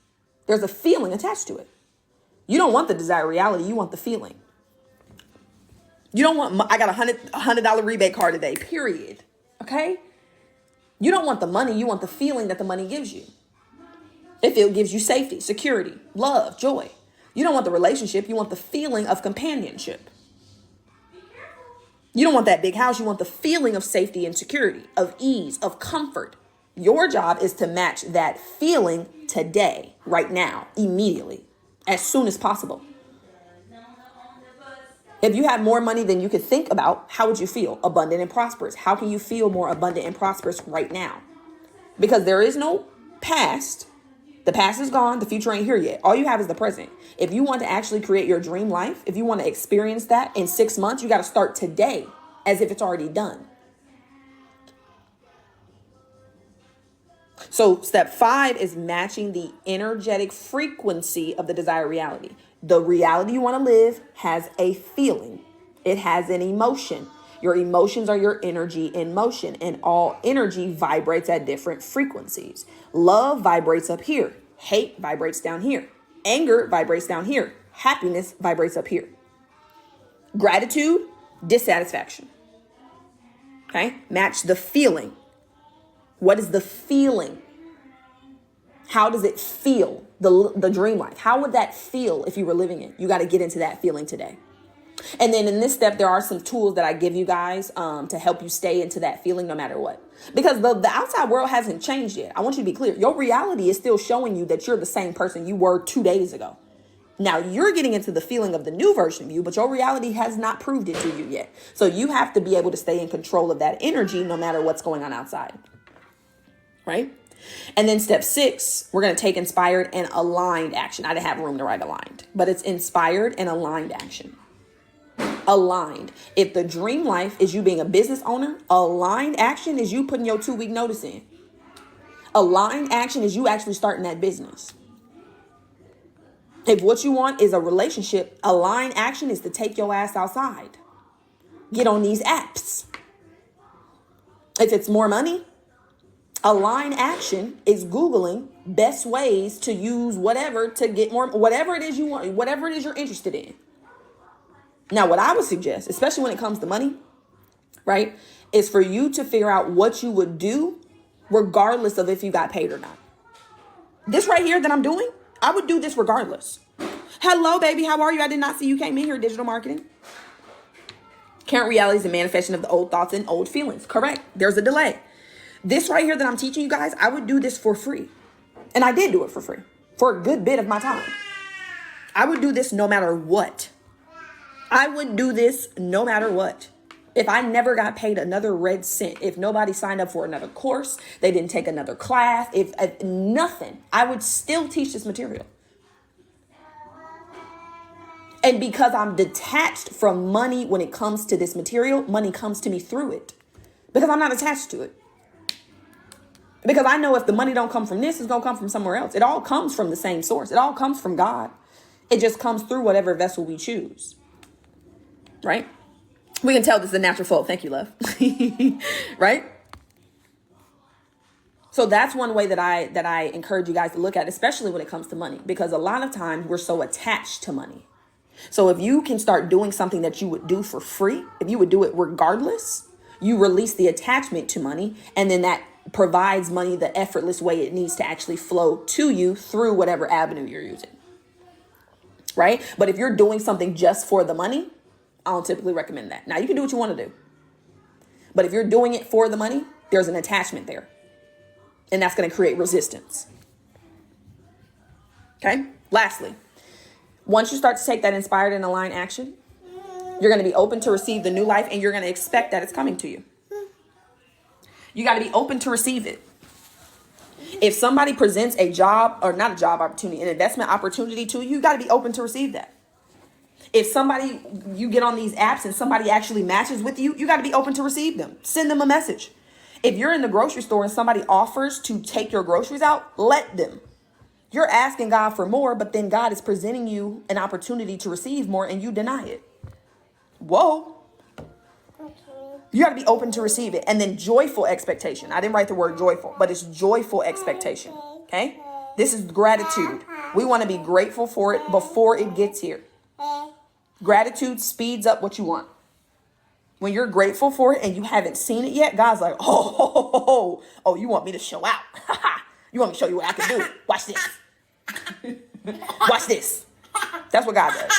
There's a feeling attached to it. You don't want the desired reality. You want the feeling. You don't want, I got $100 rebate card today, period. Okay? You don't want the money. You want the feeling that the money gives you. If it gives you safety, security, love, joy. You don't want the relationship. You want the feeling of companionship. You don't want that big house. You want the feeling of safety and security, of ease, of comfort. Your job is to match that feeling today, right now, immediately, as soon as possible. If you had more money than you could think about, how would you feel? Abundant and prosperous. How can you feel more abundant and prosperous right now? Because there is no past. The past is gone. The future ain't here yet. All you have is the present. If you want to actually create your dream life, if you want to experience that in 6 months, you got to start today as if it's already done. So step 5 is matching the energetic frequency of the desired reality. The reality you want to live has a feeling. It has an emotion. Your emotions are your energy in motion, and all energy vibrates at different frequencies. Love vibrates up here. Hate vibrates down here. Anger vibrates down here. Happiness vibrates up here. Gratitude, dissatisfaction. Okay? Match the feeling. What is the feeling? How does it feel? The dream life. How would that feel if you were living it? You got to get into that feeling today. And then in this step, there are some tools that I give you guys to help you stay into that feeling no matter what. Because the outside world hasn't changed yet. I want you to be clear. Your reality is still showing you that you're the same person you were 2 days ago. Now you're getting into the feeling of the new version of you, but your reality has not proved it to you yet. So you have to be able to stay in control of that energy no matter what's going on outside. Right? And then step 6, we're going to take inspired and aligned action. I didn't have room to write aligned, but it's inspired and aligned action. Aligned. If the dream life is you being a business owner, aligned action is you putting your 2-week notice in. Aligned action is you actually starting that business. If what you want is a relationship, aligned action is to take your ass outside. Get on these apps. If it's more money, aligned action is Googling best ways to use whatever to get more, whatever it is you want, whatever it is you're interested in. Now, what I would suggest, especially when it comes to money, right, is for you to figure out what you would do regardless of if you got paid or not. This right here that I'm doing, I would do this regardless. Hello, baby. How are you? I did not see you came in here. Digital marketing. Current reality is a manifestation of the old thoughts and old feelings. Correct. There's a delay. This right here that I'm teaching you guys, I would do this for free. And I did do it for free for a good bit of my time. I would do this no matter what. I would do this no matter what. If I never got paid another red cent, if nobody signed up for another course, they didn't take another class, if nothing, I would still teach this material. And because I'm detached from money when it comes to this material, money comes to me through it. Because I'm not attached to it. Because I know if the money don't come from this, it's going to come from somewhere else. It all comes from the same source. It all comes from God. It just comes through whatever vessel we choose. Right? We can tell this is a natural flow. Thank you, love. Right? So that's one way that I encourage you guys to look at, especially when it comes to money, because a lot of times we're so attached to money. So if you can start doing something that you would do for free, if you would do it regardless, you release the attachment to money, and then that provides money the effortless way it needs to actually flow to you through whatever avenue you're using. Right? But if you're doing something just for the money, I don't typically recommend that. Now, you can do what you want to do. But if you're doing it for the money, there's an attachment there. And that's going to create resistance. Okay? Lastly, once you start to take that inspired and aligned action, you're going to be open to receive the new life, and you're going to expect that it's coming to you. You got to be open to receive it. If somebody presents a job, or not a job opportunity, an investment opportunity to you, you got to be open to receive that. If you get on these apps and somebody actually matches with you, you got to be open to receive them. Send them a message. If you're in the grocery store and somebody offers to take your groceries out, let them. You're asking God for more, but then God is presenting you an opportunity to receive more and you deny it. Whoa. You got to be open to receive it. And then joyful expectation. I didn't write the word joyful, but it's joyful expectation. Okay? This is gratitude. We want to be grateful for it before it gets here. Gratitude speeds up what you want. When you're grateful for it and you haven't seen it yet, God's like, oh, you want me to show out. You want me to show you what I can do. Watch this. Watch this. That's what God does.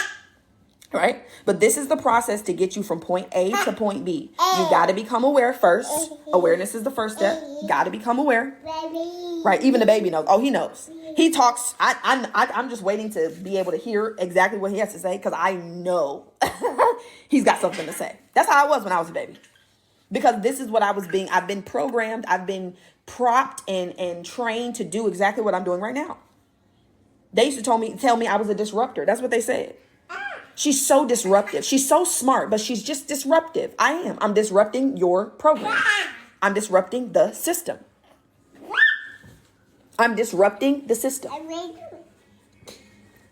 Right? But this is the process to get you from point A to point B. You got to become aware first. Awareness is the first step. Got to become aware. Right? Even the baby knows. Oh, he knows. He talks. I'm just waiting to be able to hear exactly what he has to say, because I know he's got something to say. That's how I was when I was a baby. Because this is what I've been programmed. I've been propped and trained to do exactly what I'm doing right now. They used to tell me I was a disruptor. That's what they said. She's so disruptive. She's so smart, but she's just disruptive. I am. I'm disrupting your program. I'm disrupting the system. I'm disrupting the system.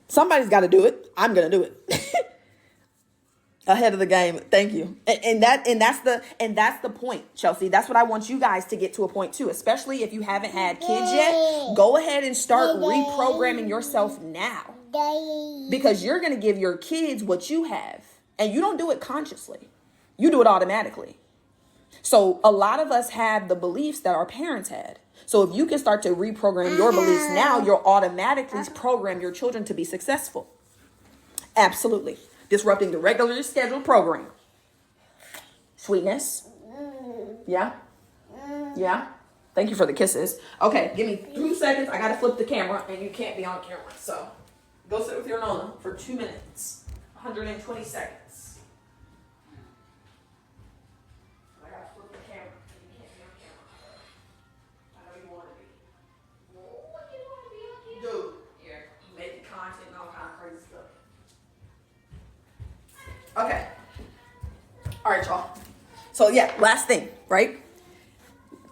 Somebody's got to do it. I'm going to do it. Ahead of the game. Thank you. And that's the point, Chelsea. That's what I want you guys to get to a point too, especially if you haven't had kids yet. Go ahead and start reprogramming yourself now. Because you're going to give your kids what you have. And you don't do it consciously. You do it automatically. So a lot of us have the beliefs that our parents had. So if you can start to reprogram your beliefs now, you'll automatically program your children to be successful. Absolutely. Disrupting the regularly scheduled program. Sweetness. Yeah. Yeah. Thank you for the kisses. Okay, give me 2 seconds. I got to flip the camera, and you can't be on camera. So go sit with your Nona for 2 minutes. 120 seconds. I got to flip the camera, and you can't be on camera. I know you want to be. What do you want to be on camera? Dude, you're making content and all kind of crazy stuff. Okay. All right, y'all. So yeah, last thing, right?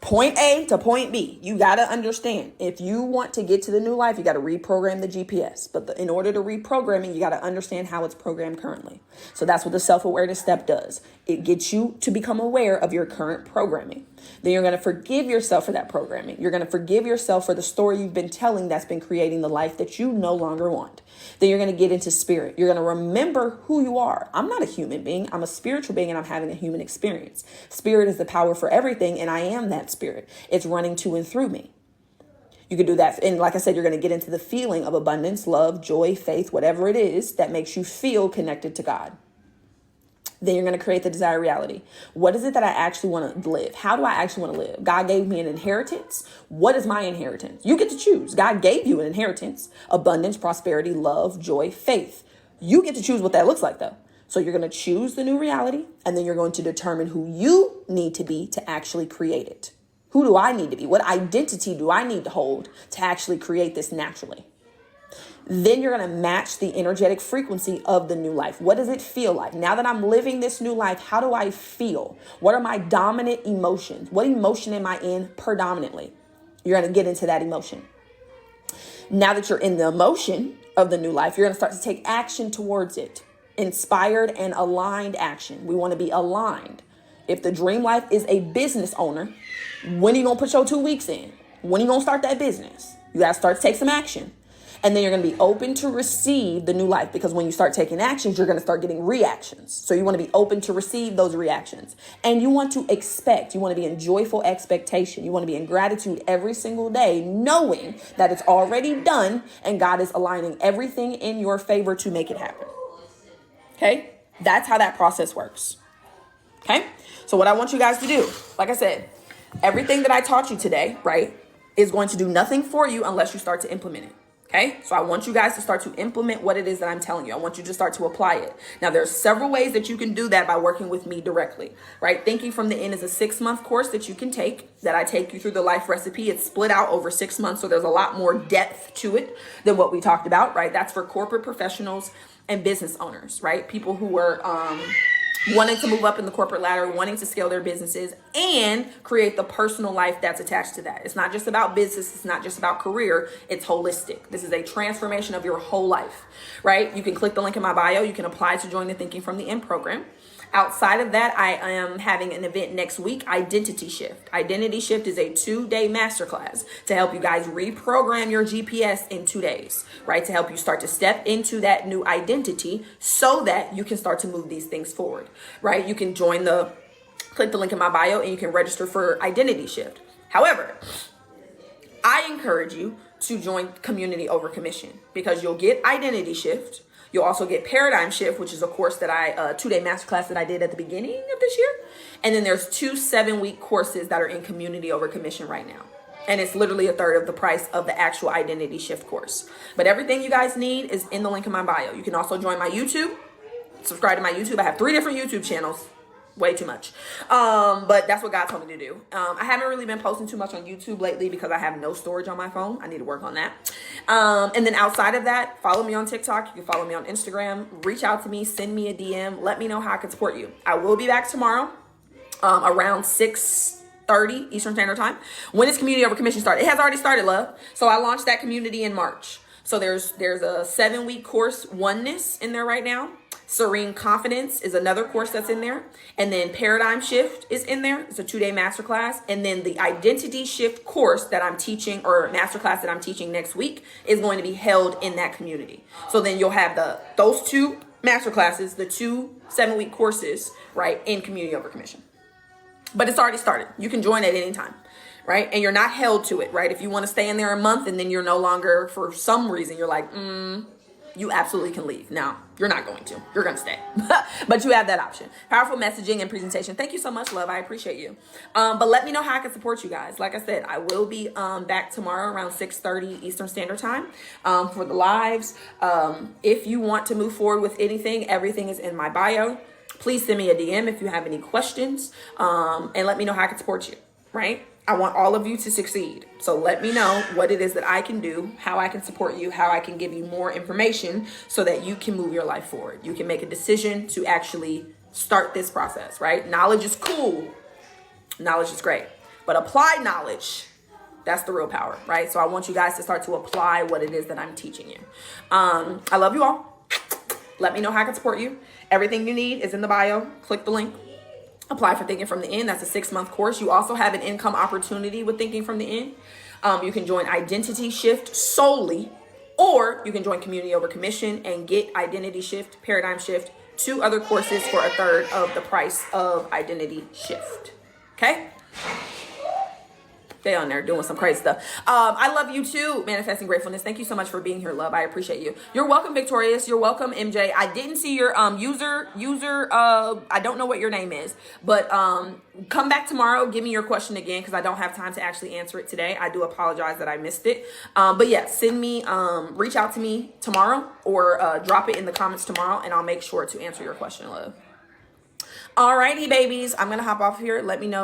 Point A to point B, you got to understand, if you want to get to the new life, you got to reprogram the GPS. But in order to reprogram it, you got to understand how it's programmed currently. So that's what the self-awareness step does. It gets you to become aware of your current programming. Then you're going to forgive yourself for that programming. You're going to forgive yourself for the story you've been telling that's been creating the life that you no longer want. Then you're going to get into spirit. You're going to remember who you are. I'm not a human being. I'm a spiritual being, and I'm having a human experience. Spirit is the power for everything, and I am that spirit. It's running to and through me. You can do that. And like I said, you're going to get into the feeling of abundance, love, joy, faith, whatever it is that makes you feel connected to God. Then you're going to create the desired reality. What is it that I actually want to live? How do I actually want to live? God gave me an inheritance. What is my inheritance? You get to choose. God gave you an inheritance: abundance, prosperity, love, joy, faith. You get to choose what that looks like, though. So you're going to choose the new reality, and then you're going to determine who you need to be to actually create it. Who do I need to be? What identity do I need to hold to actually create this naturally? Then you're going to match the energetic frequency of the new life. What does it feel like? Now that I'm living this new life, how do I feel? What are my dominant emotions? What emotion am I in predominantly? You're going to get into that emotion. Now that you're in the emotion of the new life, you're going to start to take action towards it. Inspired and aligned action. We want to be aligned. If the dream life is a business owner, when are you going to put your 2 weeks in? When are you going to start that business? You got to start to take some action. And then you're going to be open to receive the new life, because when you start taking actions, you're going to start getting reactions. So you want to be open to receive those reactions. And you want to expect. You want to be in joyful expectation. You want to be in gratitude every single day, knowing that it's already done and God is aligning everything in your favor to make it happen. Okay? That's how that process works. Okay? So what I want you guys to do, like I said, everything that I taught you today, right, is going to do nothing for you unless you start to implement it. Okay, so I want you guys to start to implement what it is that I'm telling you. I want you to start to apply it. Now, there's several ways that you can do that by working with me directly, right? Thinking from the End is a 6-month course that you can take, that I take you through the life recipe. It's split out over 6 months, so there's a lot more depth to it than what we talked about, right? That's for corporate professionals and business owners, right? People who are wanting to move up in the corporate ladder, wanting to scale their businesses, and create the personal life that's attached to that. It's not just about business. It's not just about career. It's holistic. This is a transformation of your whole life, right? You can click the link in my bio. You can apply to join the Thinking from the End program. Outside of that, I am having an event next week, Identity Shift. Identity Shift is a 2-day masterclass to help you guys reprogram your GPS in 2 days, right? To help you start to step into that new identity so that you can start to move these things forward, right? You can click the link in my bio, and you can register for Identity Shift. However, I encourage you to join Community Over Commission, because you'll get Identity Shift. You'll also get Paradigm Shift, which is a course that 2-day masterclass that I did at the beginning of this year. And then there's 2 7-week courses that are in Community Over Commission right now. And it's literally a third of the price of the actual Identity Shift course. But everything you guys need is in the link in my bio. You can also join my YouTube. Subscribe to my YouTube. I have 3 different YouTube channels. Way too much. But that's what God told me to do. I haven't really been posting too much on YouTube lately because I have no storage on my phone. I need to work on that. And then outside of that, follow me on TikTok. You can follow me on Instagram. Reach out to me. Send me a DM. Let me know how I can support you. I will be back tomorrow around 6:30 Eastern Standard Time. When does Community Over Commission start? It has already started, love. So I launched that community in March. So there's a 7-week course, Oneness, in there right now. Serene Confidence is another course that's in there. And then Paradigm Shift is in there. It's a 2-day masterclass. And then the Identity Shift course that I'm teaching, or masterclass that I'm teaching next week, is going to be held in that community. So then you'll have those 2 masterclasses, the 2 7-week courses, right, in Community Over Commission. But it's already started. You can join at any time, right? And you're not held to it, right? If you want to stay in there a month and then you're no longer, for some reason, you're like, you absolutely can leave. Now, you're not going to. You're going to stay. But you have that option. Powerful messaging and presentation. Thank you so much, love. I appreciate you. But let me know how I can support you guys. Like I said, I will be back tomorrow around 6:30 Eastern Standard Time for the lives. If you want to move forward with anything, everything is in my bio. Please send me a DM if you have any questions, and let me know how I can support you, right? I want all of you to succeed. So let me know what it is that I can do, how I can support you, how I can give you more information so that you can move your life forward. You can make a decision to actually start this process, right? Knowledge is cool. Knowledge is great. But applied knowledge, that's the real power, right? So I want you guys to start to apply what it is that I'm teaching you. I love you all. Let me know how I can support you. Everything you need is in the bio. Click the link. Apply for Thinking from the End. That's a 6-month course. You also have an income opportunity with Thinking from the End. You can join Identity Shift solely, or you can join Community Over Commission and get Identity Shift, Paradigm Shift, 2 other courses for a third of the price of Identity Shift. Okay? They on there doing some crazy stuff. I love you too, Manifesting Gratefulness. Thank you so much for being here, love. I appreciate you. You're welcome, Victorious. You're welcome, MJ. I didn't see your user. I don't know what your name is, but come back tomorrow. Give me your question again because I don't have time to actually answer it today. I do apologize that I missed it. But yeah, send me, reach out to me tomorrow or drop it in the comments tomorrow, and I'll make sure to answer your question, love. Alrighty, babies. I'm gonna hop off here. Let me know.